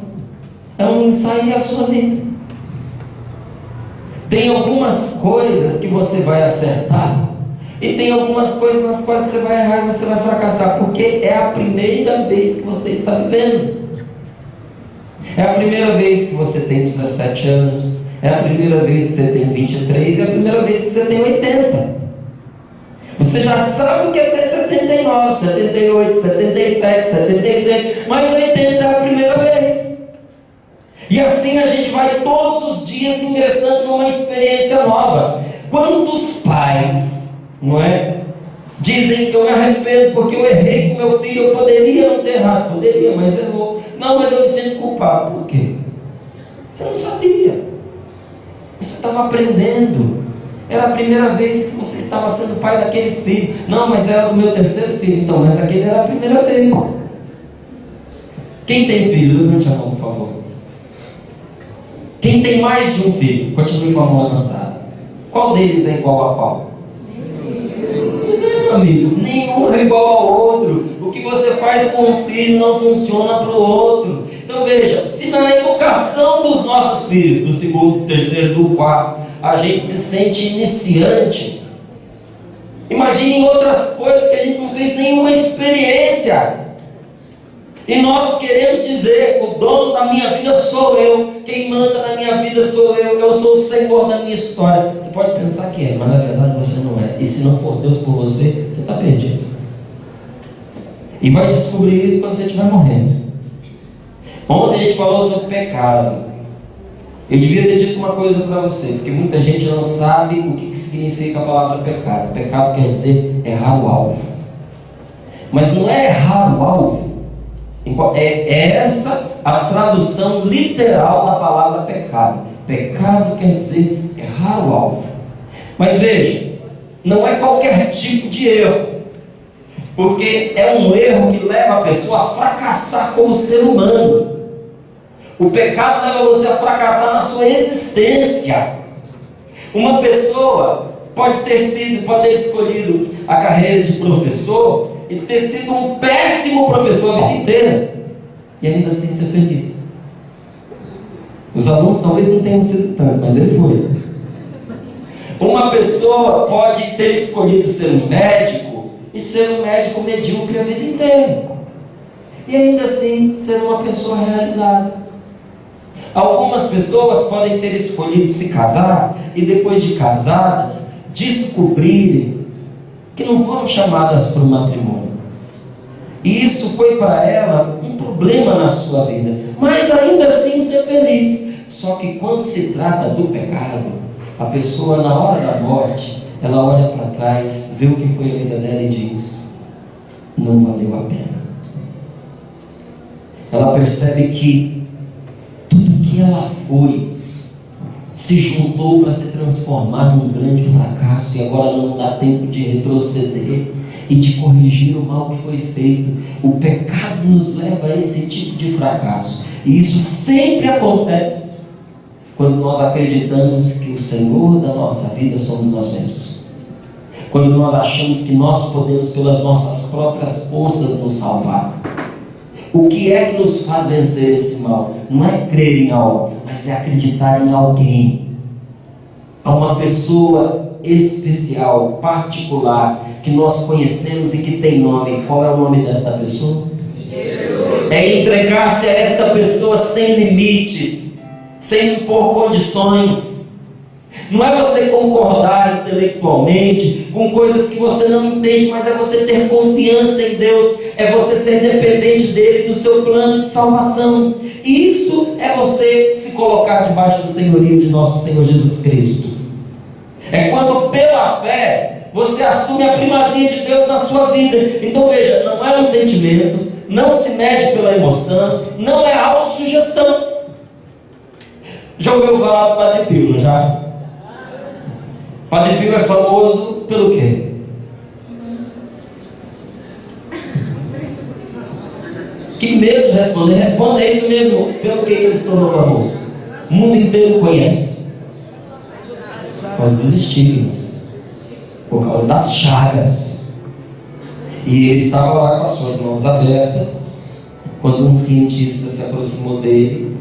S1: É um ensaio da sua vida. Tem algumas coisas que você vai acertar, e tem algumas coisas nas quais você vai errar e você vai fracassar, porque é a primeira vez que você está vivendo. É a primeira vez que você tem 17 anos, é a primeira vez que você tem 23, é a primeira vez que você tem 80. Você já sabe o que é ter 79, 78, 77, 76, mas 80 é a primeira vez. E assim a gente vai todos os dias ingressando numa experiência nova. Quantos pais, não é? Dizem que eu me arrependo porque eu errei com meu filho, eu poderia não ter errado, poderia, mas errou. Não, mas eu me sinto culpado. Por quê? Você não sabia. Você estava aprendendo. Era a primeira vez que você estava sendo pai daquele filho. Não, mas era o meu terceiro filho. Então, mas aquele era a primeira vez. Quem tem filho? Levante a mão, por favor. Quem tem mais de um filho? Continue com a mão levantada. Qual deles é igual a qual? Pois é, meu amigo. Nenhum é igual ao outro. O que você faz com um filho não funciona para o outro. Então veja, se na educação dos nossos filhos, do segundo, do terceiro, do quarto, a gente se sente iniciante, imagine outras coisas que a gente não fez nenhuma experiência. E nós queremos dizer: o dono da minha vida sou eu, quem manda na minha vida sou eu sou o Senhor da minha história. Você pode pensar que é, mas na verdade você não é. E se não for Deus por você, você está perdido. E vai descobrir isso quando você estiver morrendo. Ontem a gente falou sobre pecado. Eu devia ter dito uma coisa para você, porque muita gente não sabe o que significa a palavra pecado. Pecado quer dizer errar o alvo. Mas não é errar o alvo. É essa a tradução literal da palavra pecado. Pecado quer dizer errar o alvo. Mas veja, não é qualquer tipo de erro, porque é um erro que leva a pessoa a fracassar como ser humano. O pecado leva você a fracassar na sua existência. Uma pessoa pode ter escolhido a carreira de professor e ter sido um péssimo professor a vida inteira, e ainda assim ser feliz. Os alunos talvez não tenham sido tanto, mas ele foi. Uma pessoa pode ter escolhido ser um médico e ser um médico medíocre a vida inteira, e ainda assim ser uma pessoa realizada. Algumas pessoas podem ter escolhido se casar e depois de casadas descobrirem que não foram chamadas para o matrimônio. E isso foi para ela um problema na sua vida, mas ainda assim ser feliz. Só que quando se trata do pecado, a pessoa na hora da morte, ela olha para trás, vê o que foi a vida dela e diz: não valeu a pena. Ela percebe que tudo que ela foi se juntou para se transformar num grande fracasso, e agora não dá tempo de retroceder e de corrigir o mal que foi feito. O pecado nos leva a esse tipo de fracasso, e isso sempre acontece quando nós acreditamos que o Senhor da nossa vida somos nós mesmos, quando nós achamos que nós podemos pelas nossas próprias forças nos salvar. O que é que nos faz vencer esse mal? Não é crer em algo, mas é acreditar em alguém. Há uma pessoa especial, particular, que nós conhecemos e que tem nome. Qual é o nome desta pessoa? Jesus. É entregar-se a esta pessoa sem limites, sem impor condições. Não é você concordar intelectualmente com coisas que você não entende, mas é você ter confiança em Deus, é você ser dependente dele, do seu plano de salvação. Isso é você se colocar debaixo do senhorio de nosso Senhor Jesus Cristo. É quando pela fé você assume a primazia de Deus na sua vida. Então veja, não é um sentimento, não se mede pela emoção, não é autossugestão. Já ouviu falar do Padre Pio, já? Padre Pio é famoso pelo quê? Que medo de responder? Responda, é isso mesmo. Pelo que ele se tornou famoso? O mundo inteiro conhece. Por causa dos estigmas, por causa das chagas. E ele estava lá com as suas mãos abertas, quando um cientista se aproximou dele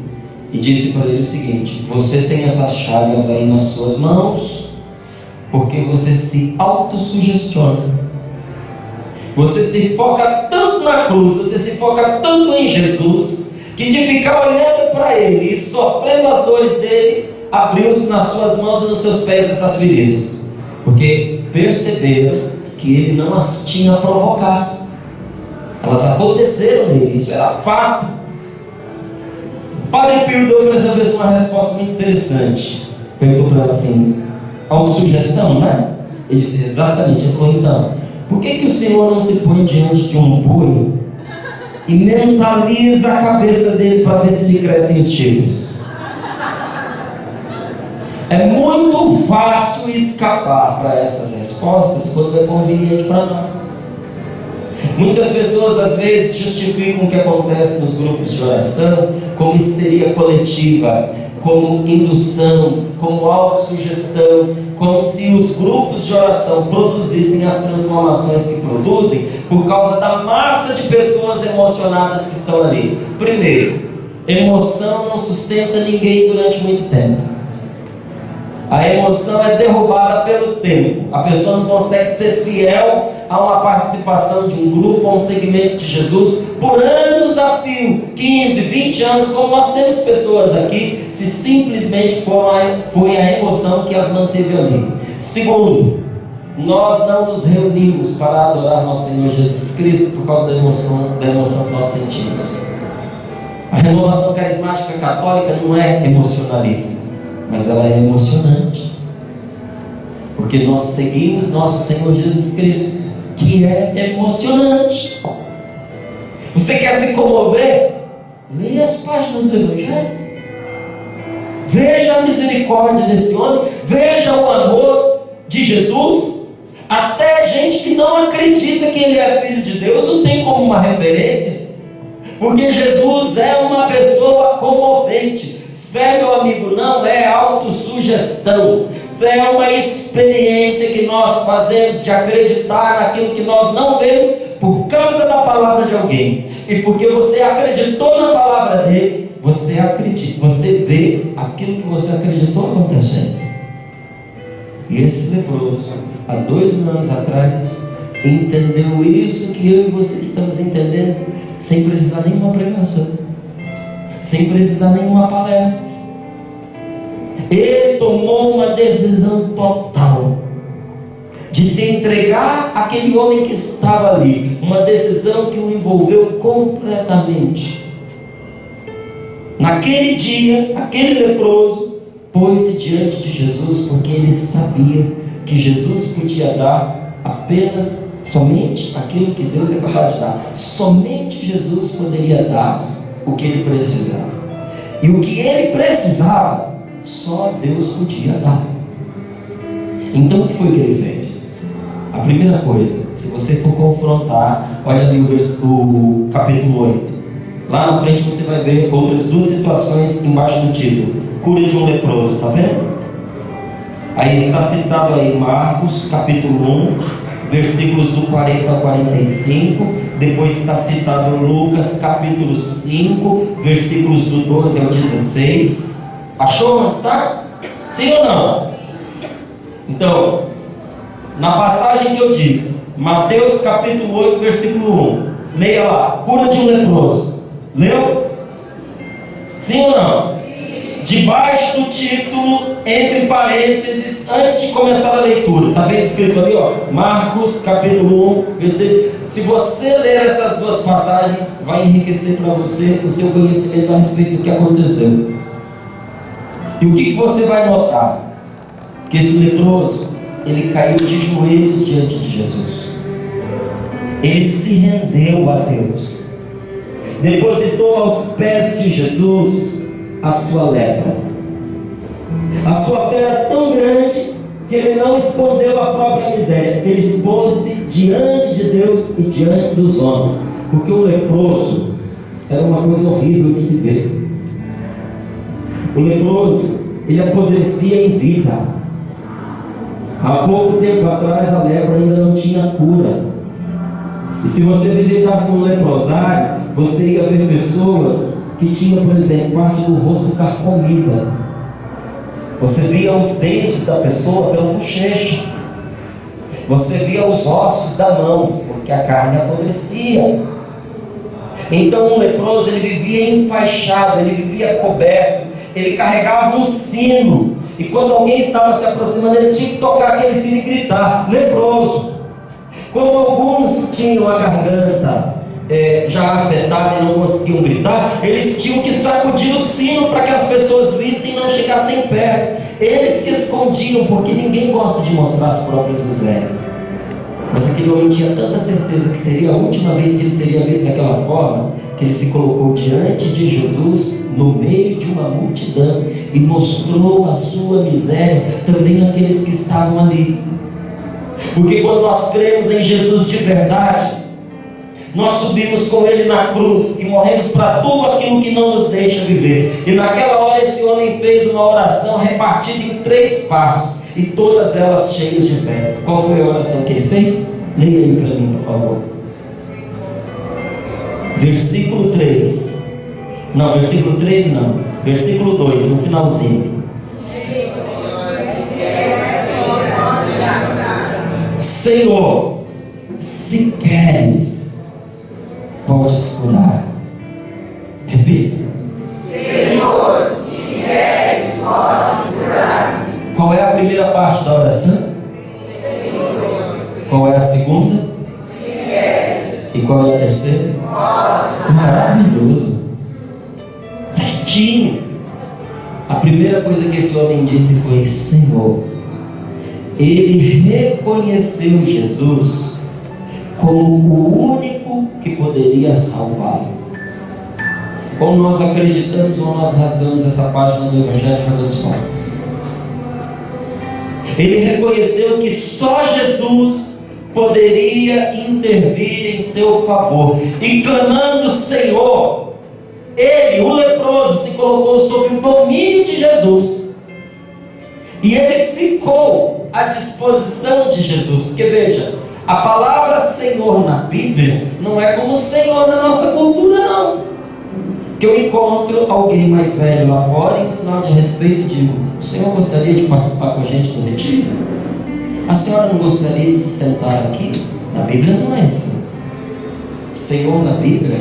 S1: e disse para ele o seguinte: você tem essas chagas aí nas suas mãos porque você se autossugestiona. Você se foca tanto na cruz, você se foca tanto em Jesus, que de ficar olhando para ele e sofrendo as dores dele, abriu-se nas suas mãos e nos seus pés essas feridas, porque perceberam que ele não as tinha provocado. Elas aconteceram nele, isso era fato. Padre Pio deu para essa pessoa uma resposta muito interessante. Perguntou para ela assim: autossugestão, né? Ele disse: exatamente. Ele falou: então, por que o senhor não se põe diante de um boi e mentaliza a cabeça dele para ver se lhe crescem os chifres? É muito fácil escapar para essas respostas quando é conveniente para nós. Muitas pessoas às vezes justificam o que acontece nos grupos de oração como histeria coletiva, como indução, como autossugestão, como se os grupos de oração produzissem as transformações que produzem por causa da massa de pessoas emocionadas que estão ali. Primeiro, emoção não sustenta ninguém durante muito tempo. A emoção é derrubada pelo tempo. A pessoa não consegue ser fiel a uma participação de um grupo, a um segmento de Jesus, por anos a fio, 15, 20 anos, como nós temos pessoas aqui, se simplesmente foi a emoção que as manteve ali. Segundo, nós não nos reunimos para adorar nosso Senhor Jesus Cristo por causa da emoção que nós sentimos. A renovação carismática católica não é emocionalista, mas ela é emocionante, porque nós seguimos nosso Senhor Jesus Cristo, que é emocionante. Você quer se comover? Leia as páginas do Evangelho, veja a misericórdia desse homem, veja o amor de Jesus. Até gente que não acredita que ele é filho de Deus o tem como uma referência, porque Jesus é uma pessoa comovente. Fé, meu amigo, não é autossugestão. Fé é uma experiência que nós fazemos de acreditar naquilo que nós não vemos por causa da palavra de alguém. E porque você acreditou na palavra dele, você acredita, você vê aquilo que você acreditou acontecendo. E esse leproso, há 2000 anos atrás, entendeu isso que eu e você estamos entendendo, sem precisar nenhuma pregação, sem precisar nenhuma palestra. Ele tomou uma decisão total de se entregar àquele homem que estava ali, uma decisão que o envolveu completamente. Naquele dia, aquele leproso pôs-se diante de Jesus, porque ele sabia que Jesus podia dar apenas, somente aquilo que Deus é capaz de dar. Somente Jesus poderia dar o que ele precisava. E o que ele precisava, só Deus podia dar. Então o que foi que ele fez? A primeira coisa, se você for confrontar, olha ali o capítulo 8. Lá na frente você vai ver outras duas situações embaixo do título: cura de um leproso, está vendo? Aí está citado aí Marcos capítulo 1, versículos do 40 ao 45. Depois está citado Lucas capítulo 5, versículos do 12 ao 16. Achou onde está? Sim ou não? Então, na passagem que eu disse, Mateus capítulo 8, versículo 1, leia lá, cura de um leproso. Leu? Sim ou não? Sim. Debaixo do título, entre parênteses, antes de começar a leitura, está bem escrito ali, ó, Marcos capítulo 1, versículo. Se você ler essas duas passagens, vai enriquecer para você o seu conhecimento a respeito do que aconteceu. E o que você vai notar? Que esse leproso, ele caiu de joelhos diante de Jesus. Ele se rendeu a Deus. Depositou aos pés de Jesus a sua lepra. A sua fé era tão grande que ele não escondeu a própria miséria. Ele expôs-se diante de Deus e diante dos homens. Porque o leproso era uma coisa horrível de se ver. O leproso, ele apodrecia em vida. Há pouco tempo atrás a lepra ainda não tinha cura. E se você visitasse um leprosário, você ia ver pessoas que tinham, por exemplo, parte do rosto carcomida. Você via os dentes da pessoa pela bochecha. Você via os ossos da mão, porque a carne apodrecia. Então um leproso, ele vivia enfaixado, ele vivia coberto, ele carregava um sino. E quando alguém estava se aproximando, ele tinha que tocar aquele sino e gritar: leproso. Como alguns tinham a garganta já afetada e não conseguiam gritar, eles tinham que sacudir o sino para que as pessoas vissem e não chegassem perto. Eles se escondiam, porque ninguém gosta de mostrar as próprias misérias. Mas aquele homem tinha tanta certeza que seria a última vez que ele seria visto daquela forma, que ele se colocou diante de Jesus, no meio de uma multidão, e mostrou a sua miséria também àqueles que estavam ali. Porque quando nós cremos em Jesus de verdade, nós subimos com Ele na cruz e morremos para tudo aquilo que não nos deixa viver. E naquela hora esse homem fez uma oração repartida em 3 partes, e todas elas cheias de fé. Qual foi a oração que ele fez? Leia aí para mim, por favor. Versículo 3. Não, versículo 3 não. Versículo 2, no finalzinho. Senhor, se queres, podes curar. Repita.
S2: Senhor, se queres, podes curar.
S1: Qual é a primeira parte da oração?
S2: Senhor.
S1: Qual é a segunda?
S2: Se queres.
S1: E qual é a terceira?
S2: Podes.
S1: Maravilhoso. Certinho. A primeira coisa que esse homem disse foi: Senhor. Ele reconheceu Jesus como o único que poderia salvá-lo. Ou nós acreditamos ou nós rasgamos essa página do Evangelho e jogamos fora. Ele reconheceu que só Jesus poderia intervir em seu favor. E clamando: Senhor, ele, o leproso, se colocou sob o domínio de Jesus. E ele ficou à disposição de Jesus. Porque veja, a palavra Senhor na Bíblia não é como Senhor na nossa cultura, não. Que eu encontro alguém mais velho lá fora e em sinal de respeito digo: o senhor gostaria de participar com a gente do retiro? A senhora não gostaria de se sentar aqui? Na Bíblia não é assim. Senhor na Bíblia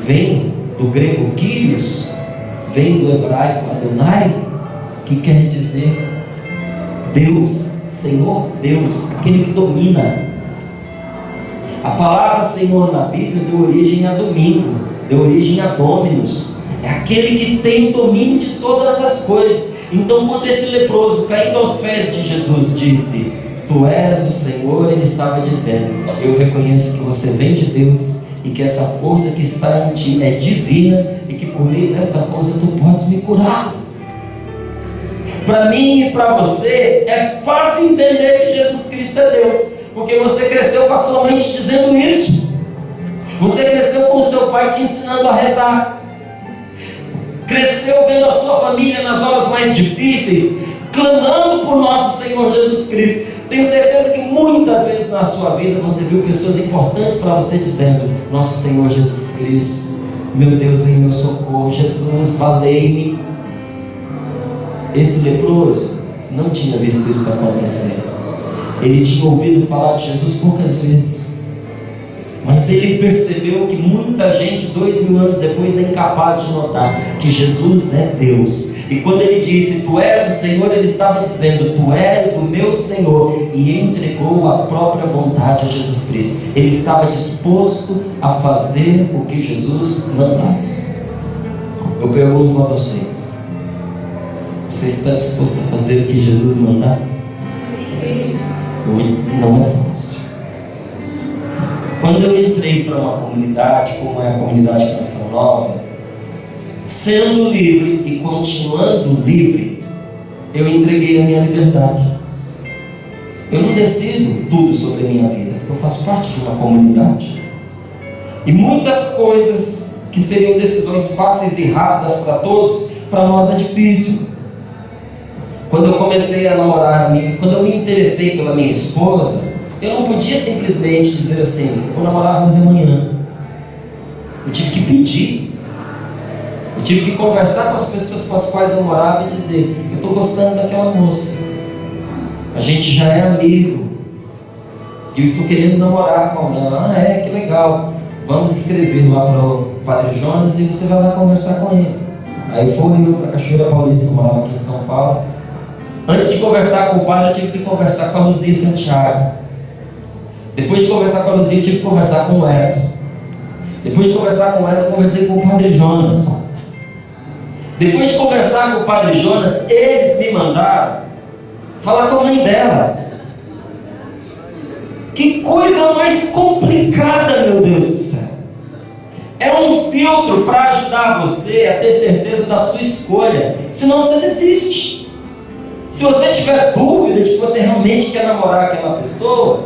S1: vem do grego Kyrios, vem do hebraico Adonai, que quer dizer Deus, Senhor Deus, aquele que domina. A palavra Senhor na Bíblia deu origem a domingo, deu origem a Dominus, é aquele que tem o domínio de todas as coisas. Então, quando esse leproso, caindo aos pés de Jesus, disse: Tu és o Senhor, ele estava dizendo: eu reconheço que você vem de Deus e que essa força que está em ti é divina e que por meio desta força tu podes me curar. Para mim e para você é fácil entender que Jesus Cristo é Deus, porque você cresceu com a sua mente dizendo isso. Você cresceu com o seu pai te ensinando a rezar. Cresceu vendo a sua família nas horas mais difíceis, clamando por nosso Senhor Jesus Cristo. Tenho certeza que muitas vezes na sua vida você viu pessoas importantes para você dizendo: nosso Senhor Jesus Cristo, meu Deus, em meu socorro, Jesus, valei-me. Esse leproso não tinha visto isso acontecer. Ele tinha ouvido falar de Jesus poucas vezes, mas ele percebeu que muita gente 2000 anos depois é incapaz de notar que Jesus é Deus. E quando ele disse: Tu és o Senhor, ele estava dizendo: Tu és o meu Senhor, e entregou a própria vontade a Jesus Cristo. Ele estava disposto a fazer o que Jesus mandasse. Eu pergunto a você: você está disposto a fazer o que Jesus mandar? Não é fácil. Quando eu entrei para uma comunidade, como é a comunidade Canção Nova, sendo livre e continuando livre, eu entreguei a minha liberdade. Eu não decido tudo sobre a minha vida, eu faço parte de uma comunidade. E muitas coisas que seriam decisões fáceis e rápidas para todos, para nós é difícil. Quando eu comecei a namorar, quando eu me interessei pela minha esposa, eu não podia simplesmente dizer assim: vou namorar mas amanhã. Eu tive que pedir. Eu tive que conversar com as pessoas com as quais eu morava e dizer: eu estou gostando daquela moça. A gente já é amigo. E eu estou querendo namorar com ela. Ah, é? Que legal. Vamos escrever lá para o Padre Jonas e você vai lá conversar com ele. Aí fui eu para a Cachoeira Paulista, que eu morava aqui em São Paulo. Antes de conversar com o padre, eu tive que conversar com a Luzia Santiago. Depois de conversar com a Luzia, eu tive que conversar com o Eto. Depois de conversar com o Eto, eu conversei com o Padre Jonas. Depois de conversar com o Padre Jonas, eles me mandaram falar com a mãe dela. Que coisa mais complicada, meu Deus do céu. É um filtro para ajudar você a ter certeza da sua escolha. Senão você desiste. Se você tiver dúvida de que você realmente quer namorar aquela pessoa,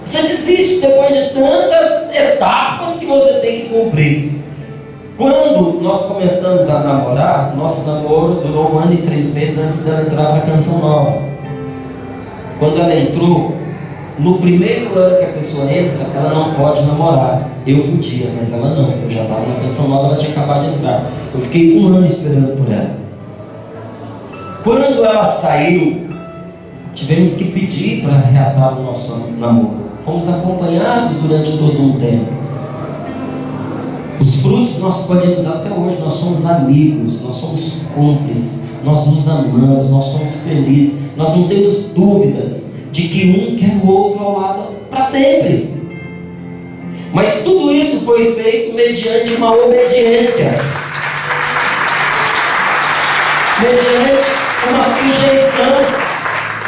S1: você desiste depois de tantas etapas que você tem que cumprir. Quando nós começamos a namorar, nosso namoro durou 1 ano e 3 meses antes dela entrar para a Canção Nova. Quando ela entrou, no primeiro ano que a pessoa entra, ela não pode namorar. Eu podia, mas ela não. Eu já estava na Canção Nova, ela tinha acabado de entrar. Eu fiquei 1 ano esperando por ela. Quando ela saiu, tivemos que pedir para reatar o nosso namoro. Fomos acompanhados durante todo um tempo. Os frutos nós colhemos até hoje. Nós somos amigos, nós somos cúmplices, nós nos amamos, nós somos felizes. Nós não temos dúvidas de que um quer o outro ao lado para sempre. Mas tudo isso foi feito mediante uma obediência, mediante uma sujeição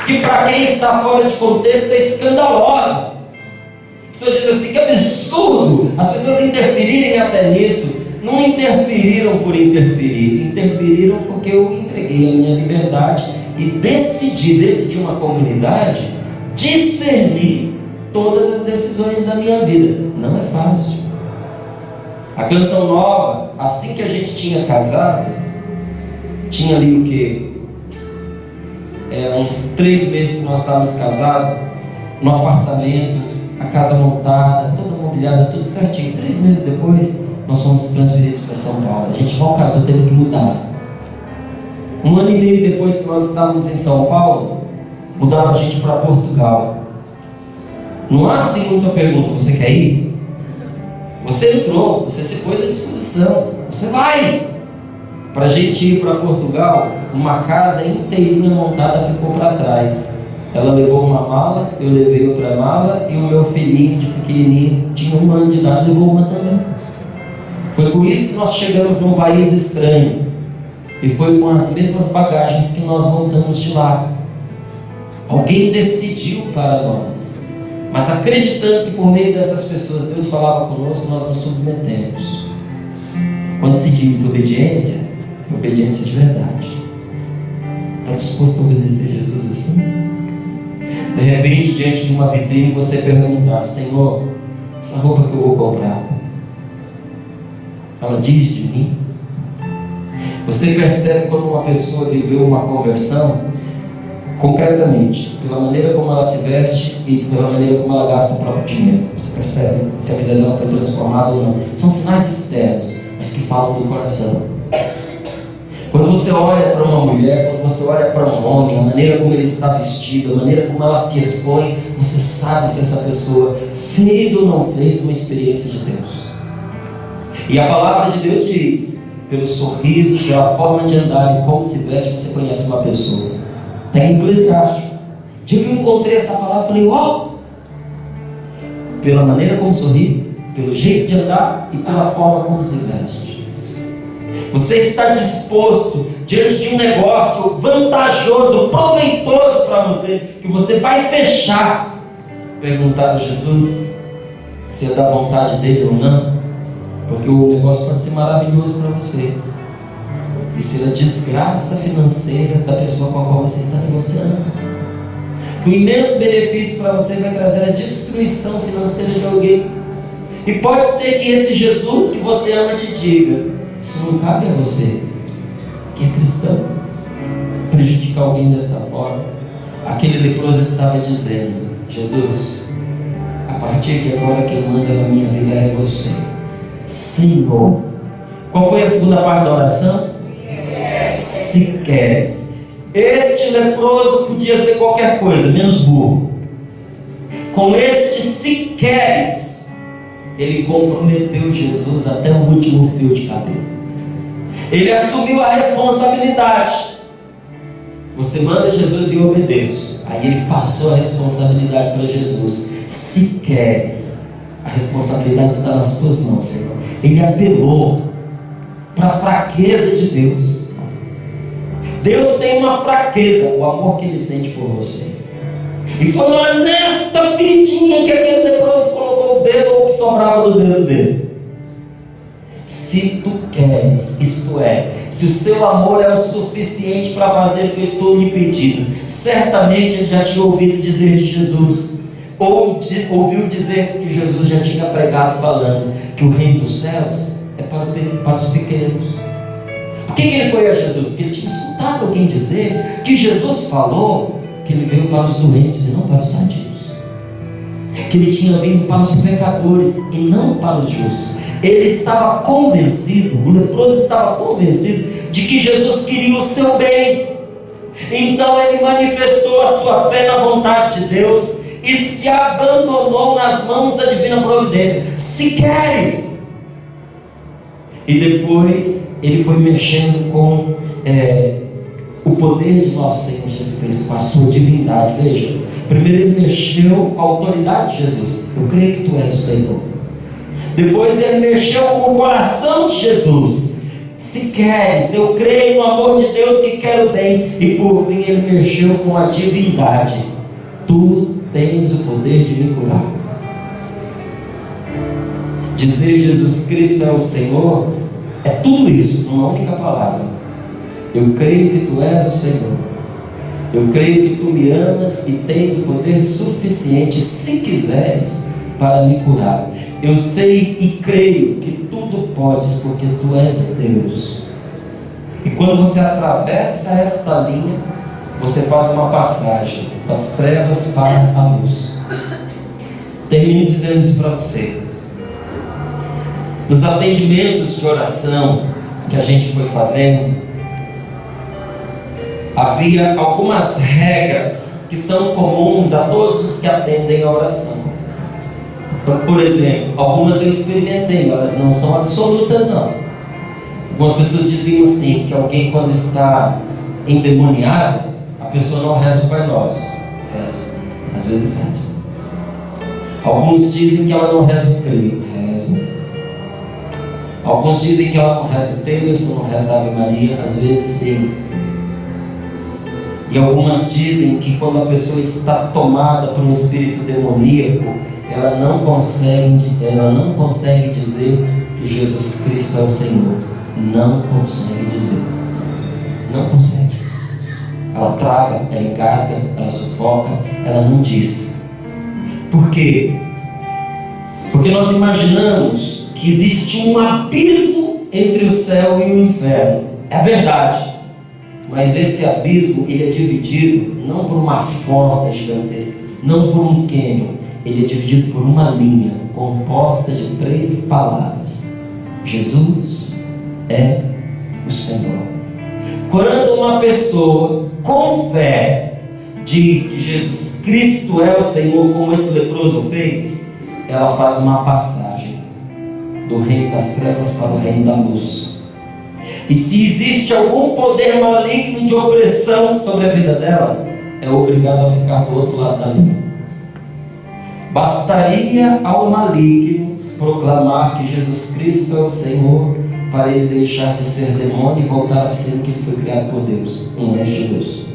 S1: que para quem está fora de contexto é escandalosa. A pessoa diz assim, que absurdo as pessoas interferirem até nisso. Não interferiram por interferir, interferiram porque eu entreguei a minha liberdade e decidi, dentro de uma comunidade, discernir todas as decisões da minha vida. Não é fácil. A Canção Nova, assim que a gente tinha casado, tinha ali o quê? Uns 3 meses que nós estávamos casados, no apartamento, a casa montada, toda mobiliada, tudo certinho. 3 meses depois, nós fomos transferidos para São Paulo. A gente mal casou, teve que mudar. 1 ano e meio depois que nós estávamos em São Paulo, mudaram a gente para Portugal. Não há assim muita pergunta, você quer ir? Você entrou, você se pôs à disposição, você vai. Para a gente ir para Portugal, uma casa inteirinha montada ficou para trás. Ela levou uma mala, eu levei outra mala, e o meu filhinho de pequenininho tinha 1 ano de idade, levou uma também. Foi por isso que nós chegamos num país estranho, e foi com as mesmas bagagens que nós voltamos de lá. Alguém decidiu para nós, mas acreditando que por meio dessas pessoas Deus falava conosco, nós nos submetemos. Quando se diz obediência, obediência de verdade. Está disposto a obedecer Jesus assim? De repente, diante de uma vitrine, você perguntar: Senhor, essa roupa que eu vou comprar, ela diz de mim? Você percebe quando uma pessoa viveu uma conversão concretamente, pela maneira como ela se veste e pela maneira como ela gasta o próprio dinheiro. Você percebe se a vida dela foi transformada ou não. São sinais externos, mas que falam do coração. Quando você olha para uma mulher, quando você olha para um homem, a maneira como ele está vestido, a maneira como ela se expõe, você sabe se essa pessoa fez ou não fez uma experiência de Deus. E a palavra de Deus diz, pelo sorriso, pela forma de andar e como se veste, você conhece uma pessoa. Está em Eclesiastes. Dia que eu encontrei essa palavra, falei, pela maneira como sorri, pelo jeito de andar e pela forma como se veste. Você está disposto, diante de um negócio vantajoso, proveitoso para você, que você vai fechar, perguntar a Jesus se é da vontade dele ou não? Porque o negócio pode ser maravilhoso para você e ser a desgraça financeira da pessoa com a qual você está negociando. Que o imenso benefício para você vai trazer a destruição financeira de alguém. E pode ser que esse Jesus que você ama te diga: isso não cabe a você, que é cristão, prejudicar alguém dessa forma. Aquele leproso estava dizendo: Jesus, a partir de agora quem manda na minha vida é você, Senhor. Qual foi a segunda parte da oração? Se queres. Este leproso podia ser qualquer coisa, menos burro. Com este se queres, ele comprometeu Jesus até o último fio de cabelo. Ele assumiu a responsabilidade. Você manda Jesus e eu obedeço. Aí ele passou a responsabilidade para Jesus. Se queres, a responsabilidade está nas tuas mãos, Senhor. Ele apelou para a fraqueza de Deus. Deus tem uma fraqueza, o amor que Ele sente por você. E foi lá nesta feridinha que aquele leproso colocou o dedo, ou o que sobrava do dedo dele. Se tu queres, isto é, se o seu amor é o suficiente para fazer o que eu estou lhe pedindo, certamente ele já tinha ouvido dizer de Jesus, ou ouviu dizer que Jesus já tinha pregado falando que o reino dos céus é para os pequenos. Por que ele foi a Jesus? Porque ele tinha escutado alguém dizer que Jesus falou que ele veio para os doentes e não para os sadios, que ele tinha vindo para os pecadores e não para os justos. Ele estava convencido, o leproso estava convencido de que Jesus queria o seu bem. Então ele manifestou a sua fé na vontade de Deus e se abandonou nas mãos da divina providência. Se queres. E depois ele foi mexendo com o poder de nosso Senhor Jesus Cristo, com a sua divindade. Veja, primeiro ele mexeu com a autoridade de Jesus. Eu creio que tu és o Senhor. Depois ele mexeu com o coração de Jesus. Se queres, eu creio no amor de Deus que quer o bem. E por fim ele mexeu com a divindade. Tu tens o poder de me curar. Dizer Jesus Cristo é o Senhor é tudo isso numa única palavra. Eu creio que tu és o Senhor. Eu creio que tu me amas e tens o poder suficiente, se quiseres, para me curar. Eu sei e creio que tudo podes, porque tu és Deus. E quando você atravessa esta linha, você faz uma passagem das trevas para a luz. Termino dizendo isso para você. Nos atendimentos de oração que a gente foi fazendo, havia algumas regras que são comuns a todos os que atendem a oração. Então, por exemplo, algumas eu experimentei, elas não são absolutas não. Algumas pessoas diziam assim, que alguém quando está endemoniado, a pessoa não reza o Pai Nosso. Reza. Às vezes reza. Alguns dizem que ela não reza o creio. Reza. Alguns dizem que ela não reza o terço, não reza a Ave Maria. Às vezes sim. E algumas dizem que quando a pessoa está tomada por um espírito demoníaco, ela não consegue dizer que Jesus Cristo é o Senhor. Não consegue dizer. Não consegue. Ela trava, ela engasga, ela sufoca, ela não diz. Por quê? Porque nós imaginamos que existe um abismo entre o céu e o inferno. É verdade. Mas esse abismo, ele é dividido não por uma fossa gigantesca, não por um cânion. Ele é dividido por uma linha composta de 3 palavras. Jesus é o Senhor. Quando uma pessoa com fé diz que Jesus Cristo é o Senhor, como esse leproso fez, ela faz uma passagem do reino das trevas para o reino da luz. E se existe algum poder maligno de opressão sobre a vida dela, é obrigado a ficar do outro lado da linha. Bastaria ao maligno proclamar que Jesus Cristo é o Senhor para ele deixar de ser demônio e voltar a ser o que ele foi criado por Deus, um anjo de Deus.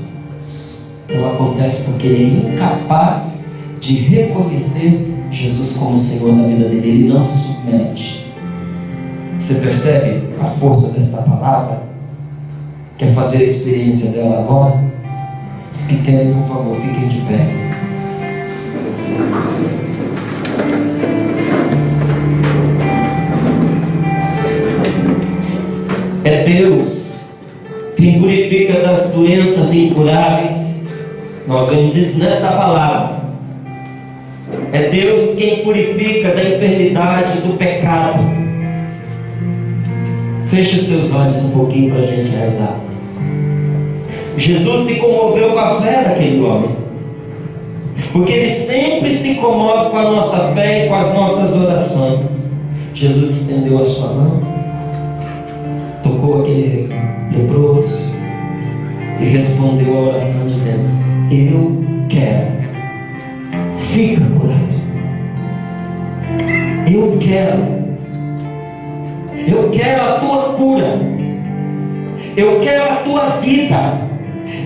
S1: Não acontece porque ele é incapaz de reconhecer Jesus como o Senhor da vida dele. Ele não se submete. Você percebe a força desta palavra? Quer fazer a experiência dela agora? Os que querem, por favor, fiquem de pé. É Deus quem purifica das doenças incuráveis. Nós vemos isso nesta palavra. É Deus quem purifica da enfermidade, do pecado. Feche os seus olhos um pouquinho para a gente rezar. Jesus se comoveu com a fé daquele homem, porque Ele sempre se comove com a nossa fé e com as nossas orações. Jesus estendeu a sua mão, tocou aquele leproso e respondeu a oração dizendo: eu quero, fica curado. Eu quero a tua cura, eu quero a tua vida.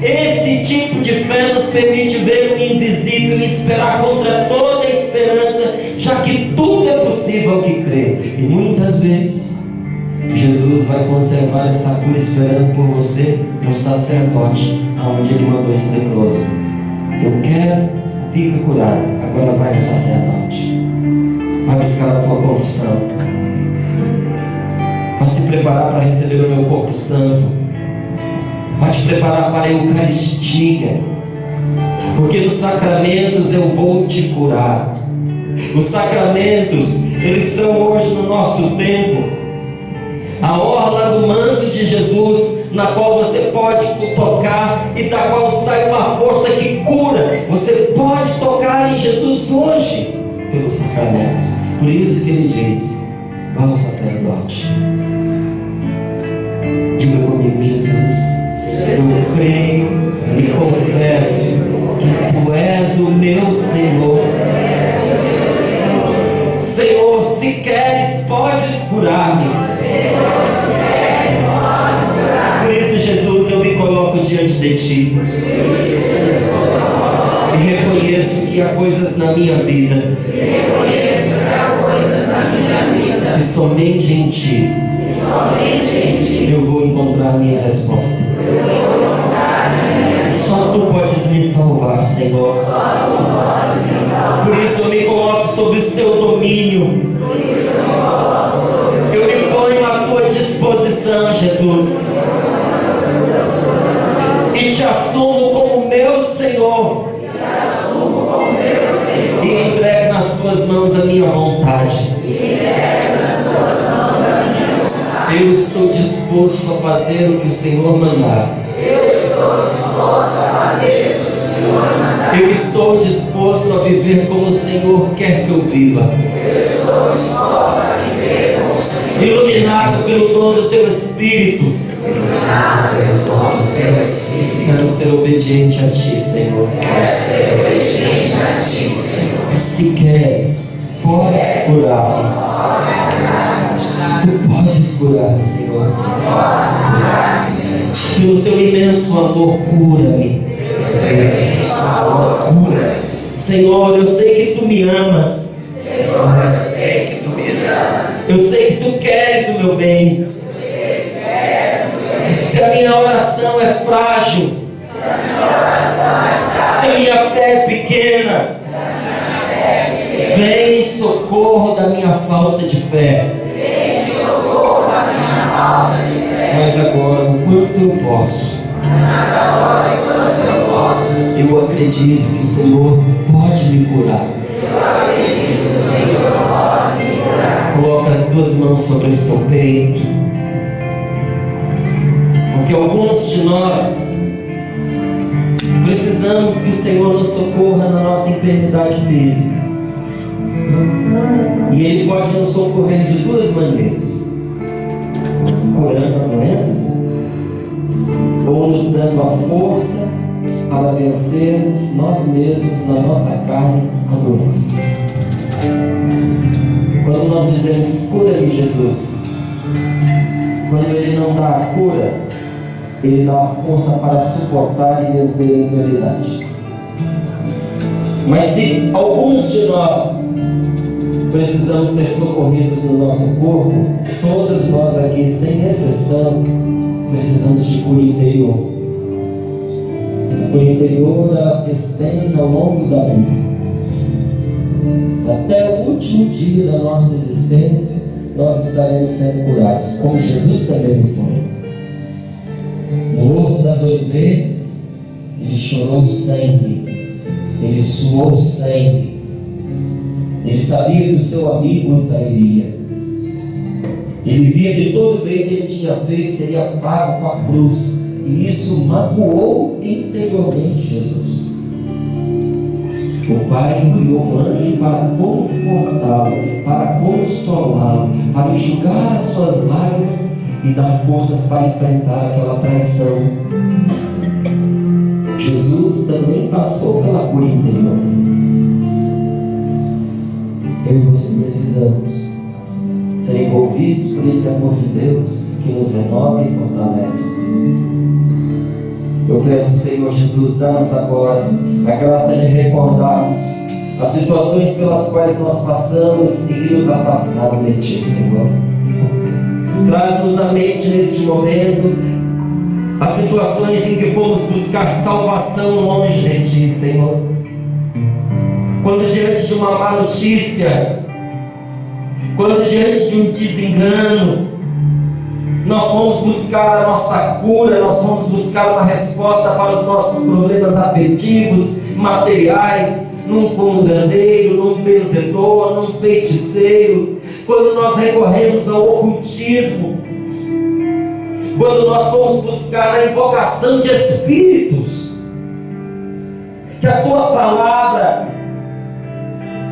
S1: Esse tipo de fé nos permite ver o invisível e esperar contra toda a esperança, já que tudo é possível ao que crê. E muitas vezes Jesus vai conservar essa cura esperando por você no sacerdote, aonde Ele mandou esse leproso. Eu quero, fica curado. Agora vai no sacerdote, vai buscar a tua confissão, vai se preparar para receber o meu corpo santo, vai te preparar para a Eucaristia, porque nos sacramentos eu vou te curar. Os sacramentos, eles são hoje no nosso tempo a orla do manto de Jesus, na qual você pode tocar e da qual sai uma força que cura. Você pode tocar em Jesus hoje pelos sacramentos. Por isso que ele diz: vá ao sacerdote. Diga comigo: Jesus, eu creio e confesso que tu és o meu Senhor. Senhor, se queres, podes curar-me. Por isso, Jesus, eu me coloco diante de ti e reconheço que há coisas na minha vida que somente em ti eu vou encontrar a minha resposta. Só tu podes me salvar, Senhor. Por isso eu me coloco sob o seu domínio. Eu me ponho à tua disposição, Jesus. E te assumo como meu Senhor. E entrego nas tuas mãos a minha vontade. Eu estou disposto a fazer o que o Senhor mandar. Eu estou disposto a viver como o Senhor quer que eu viva. Iluminado pelo dom do teu Espírito. Quero ser obediente a ti, Senhor. Se queres, podes curar-me. Tu podes curar-me, Senhor. Pelo teu imenso amor, cura-me. Senhor, eu sei que tu me amas. Eu sei que tu queres o meu bem. Se a minha oração é frágil, se a minha fé é pequena, vem em socorro da minha falta de fé. Mas agora, o quanto eu posso, eu acredito que o Senhor pode me curar. Coloca as tuas mãos sobre o seu peito, porque alguns de nós precisamos que o Senhor nos socorra na nossa enfermidade física. E Ele pode nos socorrer de duas maneiras: curando a doença, ou nos dando a força para vencermos nós mesmos na nossa carne a doença. Quando nós dizemos cura-me, Jesus, quando Ele não dá a cura, Ele dá a força para suportar e vencer a enfermidade. Mas se alguns de nós precisamos ser socorridos no nosso corpo, todos nós aqui, sem exceção, precisamos de cura interior. A cura interior, ela se estende ao longo da vida. Até o último dia da nossa existência, nós estaremos sendo curados, como Jesus também foi. No Horto das Oliveiras, Ele chorou sangue, Ele suou sangue. Ele sabia que o seu amigo o trairia. Ele via que todo o bem que ele tinha feito seria pago com a cruz. E isso magoou interiormente Jesus. O Pai enviou um anjo para confortá-lo, para consolá-lo, para enxugar as suas lágrimas e dar forças para enfrentar aquela traição. Jesus também passou pela cura interior. Eu e você precisamos ser envolvidos por esse amor de Deus que nos renova e fortalece. Eu peço, Senhor Jesus, dá-nos agora a graça de recordarmos as situações pelas quais nós passamos e que nos afastaram de Ti, Senhor. Traz-nos à mente neste momento as situações em que fomos buscar salvação longe de Ti, Senhor. Quando diante de uma má notícia, quando diante de um desengano, nós vamos buscar a nossa cura, nós vamos buscar uma resposta para os nossos problemas afetivos, materiais, num curandeiro, num benzedor, num feiticeiro. Quando nós recorremos ao ocultismo, quando nós vamos buscar a invocação de espíritos, que a tua palavra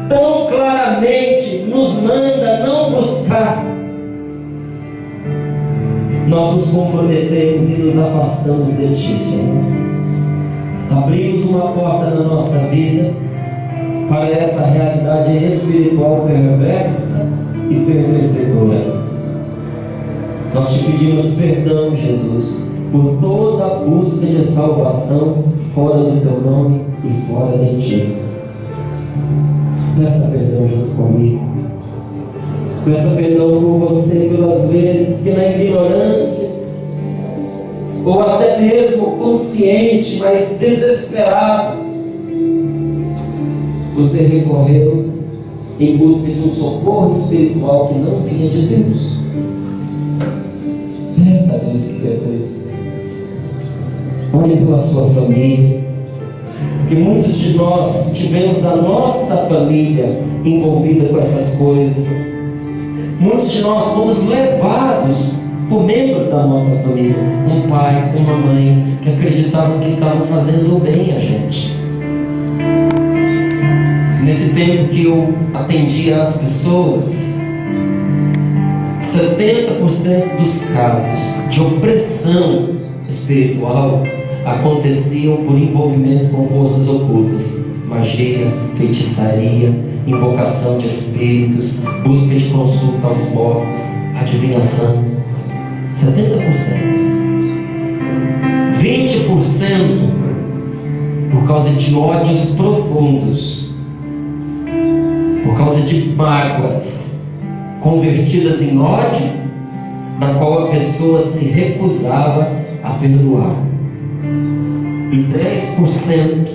S1: tão claramente nos manda não buscar, nós nos comprometemos e nos afastamos de ti, Senhor. Abrimos uma porta na nossa vida para essa realidade espiritual perversa e pervertedora. Nós te pedimos perdão, Jesus, por toda a busca de salvação fora do teu nome e fora de ti. Peça perdão junto comigo. Peça perdão por você pelas vezes que na ignorância, ou até mesmo consciente, mas desesperado, você recorreu em busca de um socorro espiritual que não vinha de Deus. Peça a Deus que Deus. Olhe pela sua família, que muitos de nós tivemos a nossa família envolvida com essas coisas. Muitos de nós fomos levados por membros da nossa família, um pai, uma mãe, que acreditavam que estavam fazendo bem a gente. Nesse tempo que eu atendia as pessoas, 70% dos casos de opressão espiritual aconteciam por envolvimento com forças ocultas, magia, feitiçaria, invocação de espíritos, busca de consulta aos mortos, adivinhação. 70%. 20% por causa de ódios profundos, por causa de mágoas convertidas em ódio, na qual a pessoa se recusava a perdoar. E 10%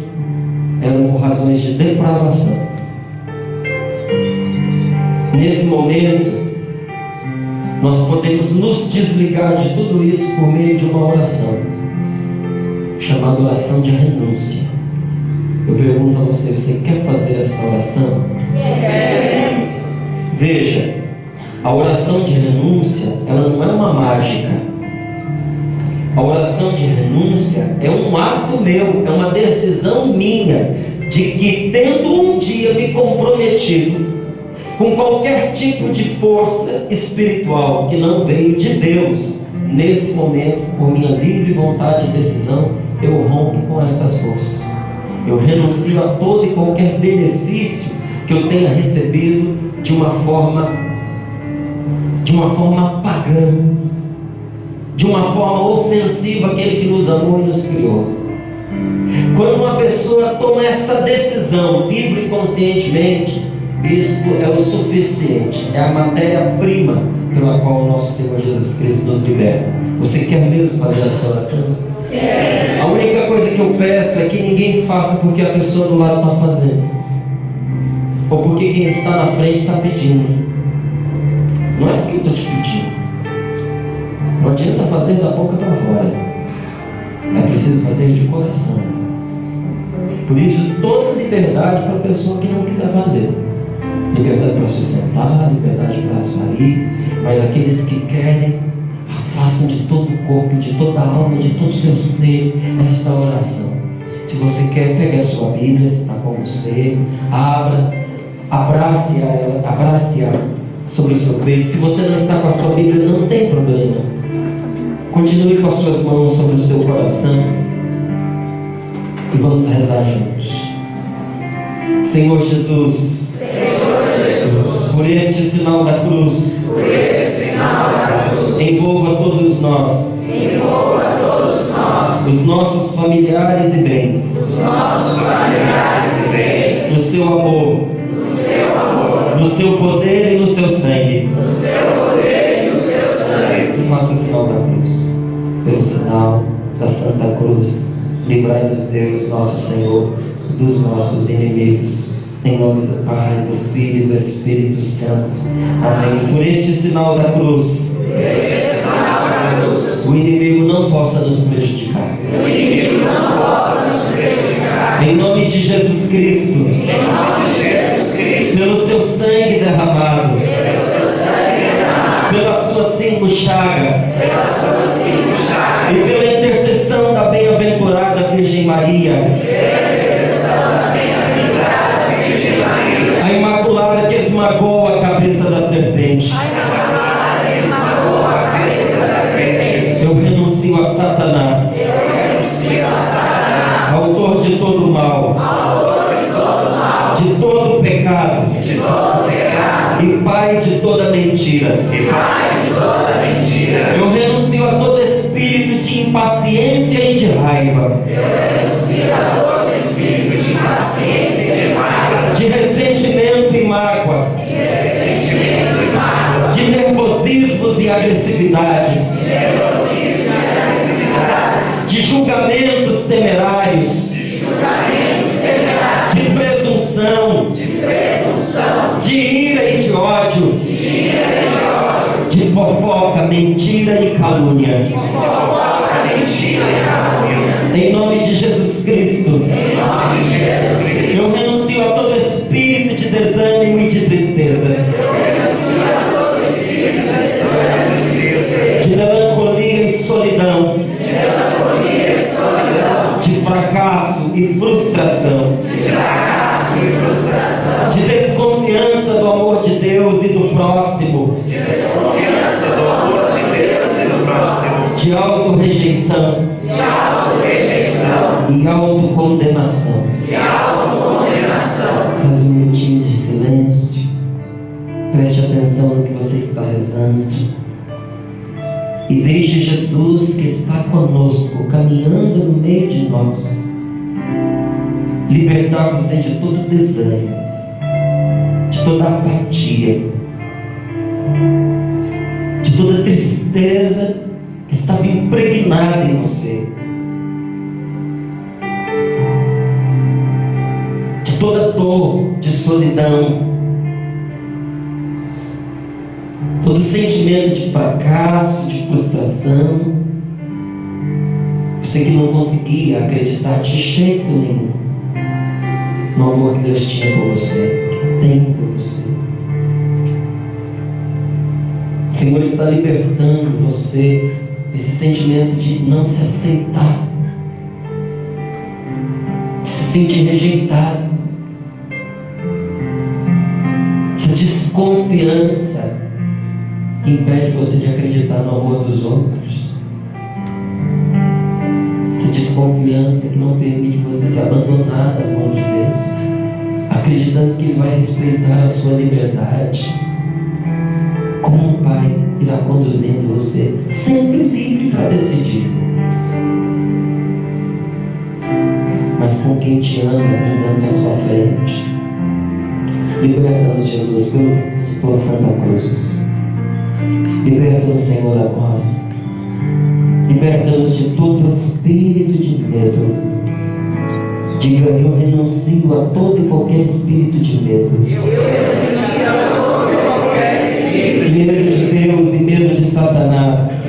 S1: eram por razões de depravação. Nesse momento, nós podemos nos desligar de tudo isso por meio de uma oração, chamada oração de renúncia. Eu pergunto a você, você quer fazer essa oração? Veja, a oração de renúncia, ela não é uma mágica. A oração de renúncia é um ato meu, é uma decisão minha, de que tendo um dia me comprometido com qualquer tipo de força espiritual que não veio de Deus, nesse momento, por minha livre vontade e decisão, eu rompo com estas forças. Eu renuncio a todo e qualquer benefício que eu tenha recebido de uma forma pagã, de uma forma ofensiva àquele que nos amou e nos criou. Quando uma pessoa toma essa decisão livre e conscientemente, isto é o suficiente, é a matéria-prima pela qual o nosso Senhor Jesus Cristo nos liberta. Você quer mesmo fazer essa oração? Sim. A única coisa que eu peço é que ninguém faça porque a pessoa do lado está fazendo, ou porque quem está na frente está pedindo. Não é porque eu estou te pedindo. Não adianta fazer da boca para fora, é preciso fazer de coração. Por isso, toda liberdade para a pessoa que não quiser fazer. Liberdade para se sentar, liberdade para sair, mas aqueles que querem, afastam de todo o corpo, de toda a alma, de todo o seu ser, esta oração. Se você quer, pegue a sua Bíblia, se está com você, abra, abrace-a sobre o seu peito. Se você não está com a sua Bíblia, não tem problema. Continue com as suas mãos sobre o seu coração e vamos rezar juntos. Senhor Jesus, por este sinal da cruz, envolva todos nós, os nossos familiares e bens, no seu amor, no seu poder e no seu sangue, o nosso sinal da cruz, pelo sinal da Santa Cruz, livrai-nos Deus, nosso Senhor, dos nossos inimigos. Em nome do Pai, do Filho e do Espírito Santo. Amém. Por este sinal da cruz, o inimigo não possa nos prejudicar. Em nome de Jesus Cristo, pelo seu sangue derramado, pelas suas 5 chagas, Maria, a Imaculada que esmagou a cabeça da serpente. Eu renuncio a Satanás, autor de todo mal, de todo pecado, e pai de toda mentira. Eu renuncio a todo espírito de impaciência e de raiva, de ressentimento e mágoa, de nervosismos e agressividades, de julgamentos temerários, de presunção, de ira e de ódio, de fofoca, mentira e calúnia. Em nome de Jesus Cristo, eu renuncio a todo espírito de desânimo e de tristeza, de melancolia e solidão, de fracasso e frustração, de desconfiança do amor de Deus e do próximo, de autorrejeição e autocondenação. Faz um minutinho de silêncio, preste atenção no que você está rezando e deixe Jesus, que está conosco, caminhando no meio de nós, libertar você de todo desânimo, de toda apatia, de toda tristeza que estava impregnada em você, de toda dor, de solidão, todo sentimento de fracasso, de frustração, você que não conseguia acreditar de jeito nenhum no amor que Deus tinha por você, que tem por você. O Senhor está libertando você desse sentimento de não se aceitar, de se sentir rejeitado, essa desconfiança que impede você de acreditar no amor dos outros, essa desconfiança que não permite você se abandonar nas mãos de Deus, acreditando que Ele vai respeitar a sua liberdade, como um pai irá conduzindo você, sempre livre para decidir, mas com quem te ama andando à sua frente. Liberta-nos, Jesus, pela Santa Cruz. Liberta-nos, Senhor, agora. Liberta-nos de todo espírito de medo. Diga: eu renuncio a todo e qualquer espírito de medo. Medo de Deus e medo de Satanás.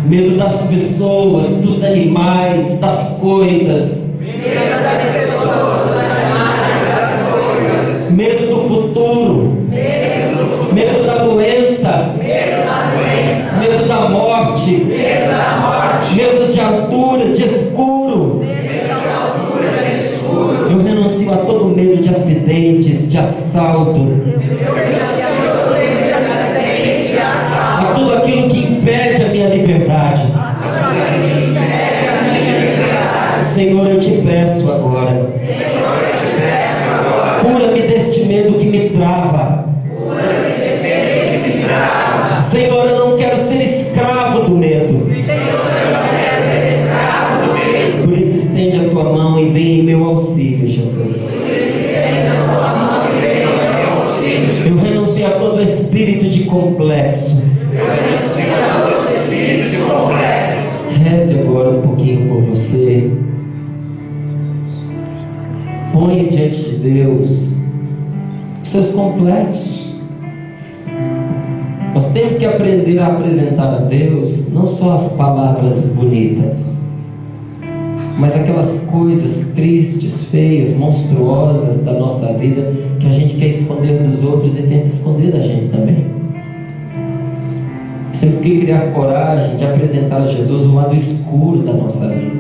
S1: Medo das pessoas, dos animais, das coisas. Medo do futuro. Medo da doença. Medo da morte. Medo de altura, de escuro. Eu renuncio a todo medo de acidentes, de assalto, a tudo aquilo que impede a minha liberdade. Senhor, eu te peço agora, cura-me deste medo que me trava. Senhor, eu não quero ser escravo do medo. Por isso, estende a tua mão e vem em meu auxílio, Jesus. Eu renuncio a todo espírito de complexo. Reze agora um pouquinho por você. Ponha diante de Deus os seus complexos. Nós temos que aprender a apresentar a Deus não só as palavras bonitas, mas aquelas coisas tristes, feias, monstruosas da nossa vida que a gente quer esconder dos outros e tenta esconder da gente também. Vocês têm que criar coragem de apresentar a Jesus o lado escuro da nossa vida.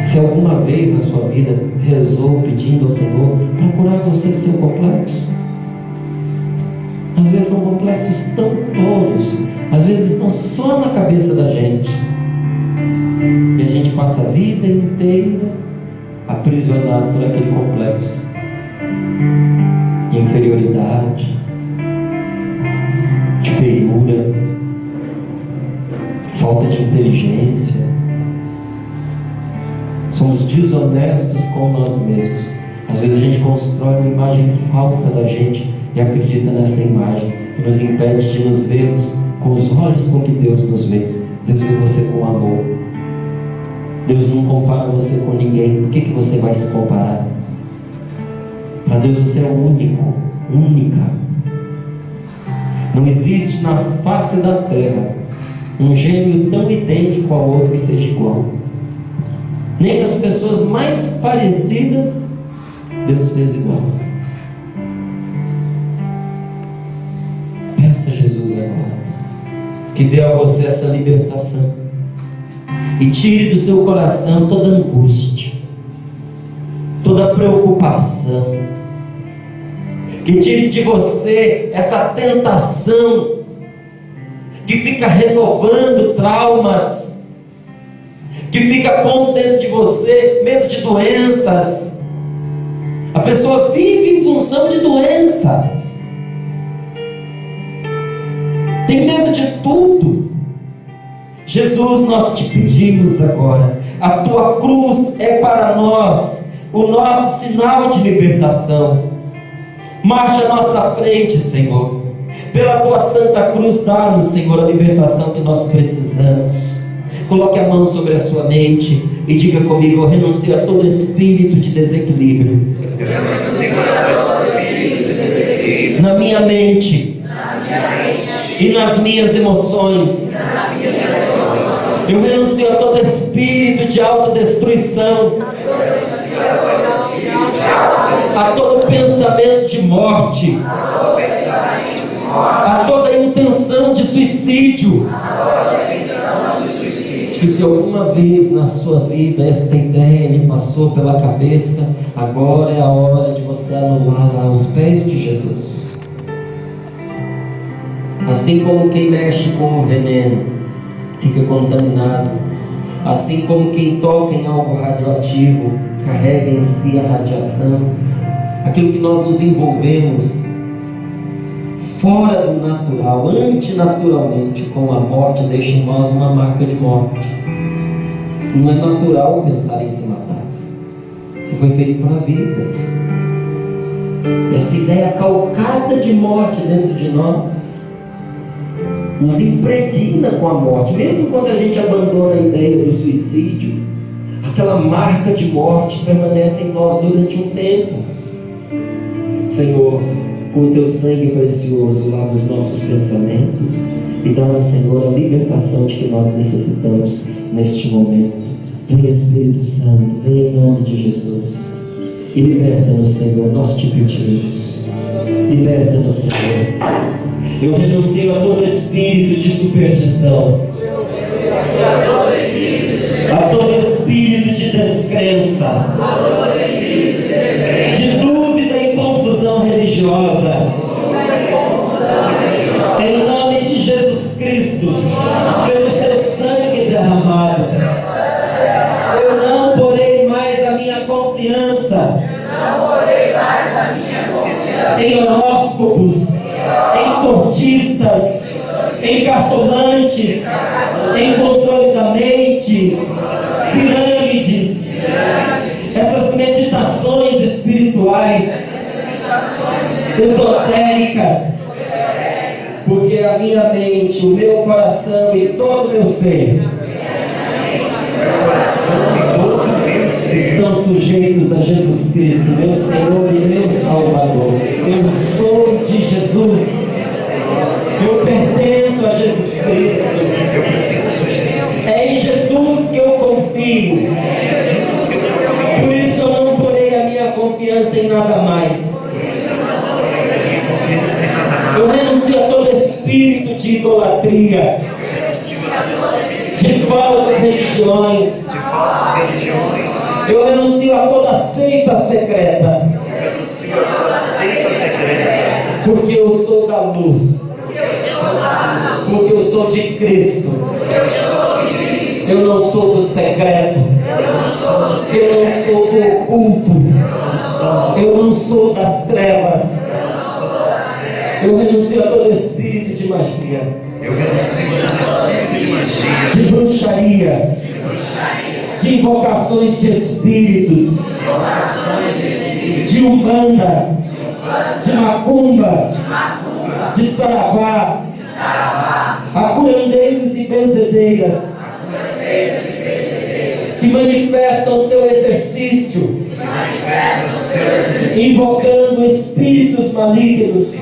S1: Se alguma vez na sua vida rezou pedindo ao Senhor para curar você do seu complexo, às vezes são complexos tão tolos, às vezes estão só na cabeça da gente, e a gente passa a vida inteira aprisionado por aquele complexo de inferioridade, de feiura, falta de inteligência. Somos desonestos com nós mesmos. Às vezes a gente constrói uma imagem falsa da gente e acredita nessa imagem, que nos impede de nos vermos com os olhos com que Deus nos vê. Deus vê você com amor. Deus não compara você com ninguém. Por que você vai se comparar? Para Deus você é o único, única. Não existe na face da terra um gêmeo tão idêntico ao outro que seja igual. Nem as pessoas mais parecidas Deus fez igual. Peça a Jesus agora que dê a você essa libertação e tire do seu coração toda angústia, toda preocupação, que tire de você essa tentação que fica renovando traumas, que fica pondo dentro de você medo de doenças. A pessoa vive em função de doença, tem medo de tudo. Jesus, nós te pedimos agora, a tua cruz é para nós o nosso sinal de libertação. Marcha à nossa frente, Senhor. Pela tua santa cruz, dá-nos, Senhor, a libertação que nós precisamos. Coloque a mão sobre a sua mente e diga comigo: eu renuncio a todo espírito de desequilíbrio na minha mente e nas minhas emoções. Eu renuncio a todo espírito de autodestruição, a todo pensamento de morte, a toda intenção de suicídio. Que se alguma vez na sua vida esta ideia lhe passou pela cabeça, agora é a hora de você anular aos pés de Jesus. Assim como quem mexe com o veneno fica contaminado, assim como quem toca em algo radioativo carrega em si a radiação, aquilo que nós nos envolvemos fora do natural, antinaturalmente, com a morte, deixa em nós uma marca de morte. Não é natural pensar em se matar. Isso foi feito para a vida. E essa ideia calcada de morte dentro de nós nos impregna com a morte. Mesmo quando a gente abandona a ideia do suicídio, aquela marca de morte permanece em nós durante um tempo. Senhor, com o teu sangue precioso, lava os nossos pensamentos e dá-nos, Senhor, a libertação de que nós necessitamos neste momento. Vem, Espírito Santo, vem em nome de Jesus e liberta-nos, Senhor. Nós te pedimos, liberta-nos, Senhor. Eu renuncio a todo espírito de superstição, a todo espírito de descrença, de dúvida e confusão religiosa. Em nome de Jesus Cristo, pelo seu sangue derramado, eu não porei mais a minha confiança em horóscopos, em sortistas, em cartomantes, em consolidamente, pirâmides, essas meditações espirituais, esotéricas, porque a minha mente, o meu coração e todo o meu ser estão sujeitos a Jesus Cristo, meu Senhor e meu Salvador. Eu sou de Jesus, eu pertenço a Jesus Cristo, é em Jesus que eu confio. Por isso eu não porei a minha confiança em nada mais. Eu renuncio a todo esse espírito de idolatria, de falsas religiões. Eu renuncio a toda seita secreta, porque eu sou da luz, porque eu sou de Cristo. Eu não sou do secreto, eu não sou do oculto, eu não sou das trevas. Eu renuncio a todo espírito de magia, de bruxaria, de invocações de espíritos, de umbanda, de macumba, de saravá, a curandeiros e benzedeiras que manifestam o seu exercício, invocando espíritos malignos.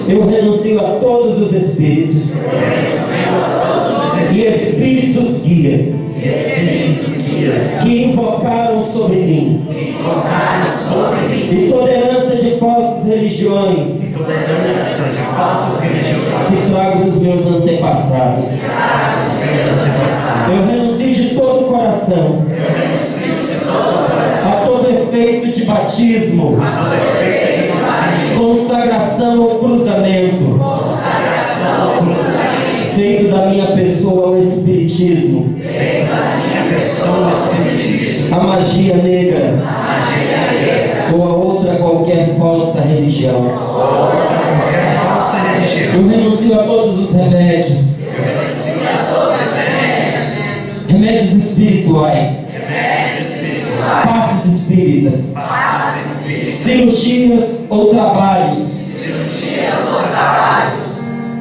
S1: Eu renuncio a todos os espíritos e espíritos guias que invocaram sobre mim, e toda herança de falsas religiões que trago dos meus antepassados. Eu renuncio de todo o coração a todo efeito de batismo, consagração ou cruzamento feito da minha pessoa ao espiritismo, a magia negra ou a outra qualquer falsa religião. Eu renuncio a todos os remédios espirituais, passes espíritas, cirurgias ou trabalhos,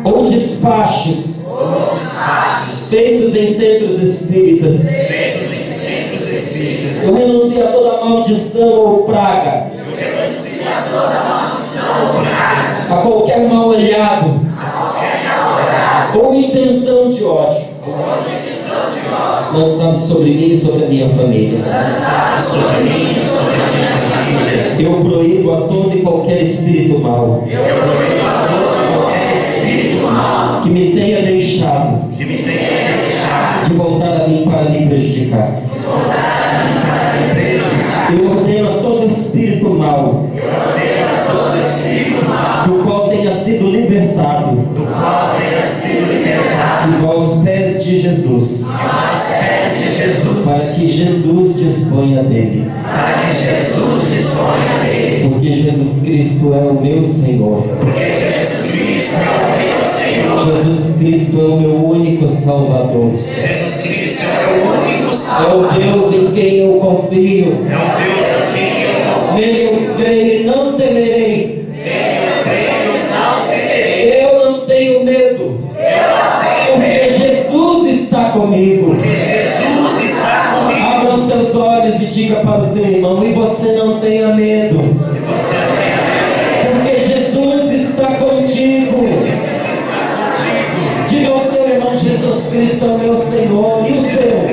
S1: ou despachos feitos em centros espíritas. Eu renuncio a toda maldição ou praga, a qualquer mal olhado ou intenção de ódio lançado sobre mim e sobre a minha família. Eu proíbo a todo e qualquer espírito mau que me tenha deixado de voltar a mim para me prejudicar. Eu ordeno a todo espírito mau do qual tenha sido libertado, igual aos pés de Jesus, para que Jesus disponha dele, porque Jesus Cristo é o meu Senhor. Jesus Cristo é o meu único Salvador. É o Deus em quem eu confio. Nele eu creio e não temerei. Eu não tenho medo, porque Jesus está comigo. Abra os seus olhos e diga para o seu irmão: e você não tenha medo, porque Jesus está contigo. Diga ao seu irmão: Jesus Cristo é o meu Senhor. E o seu?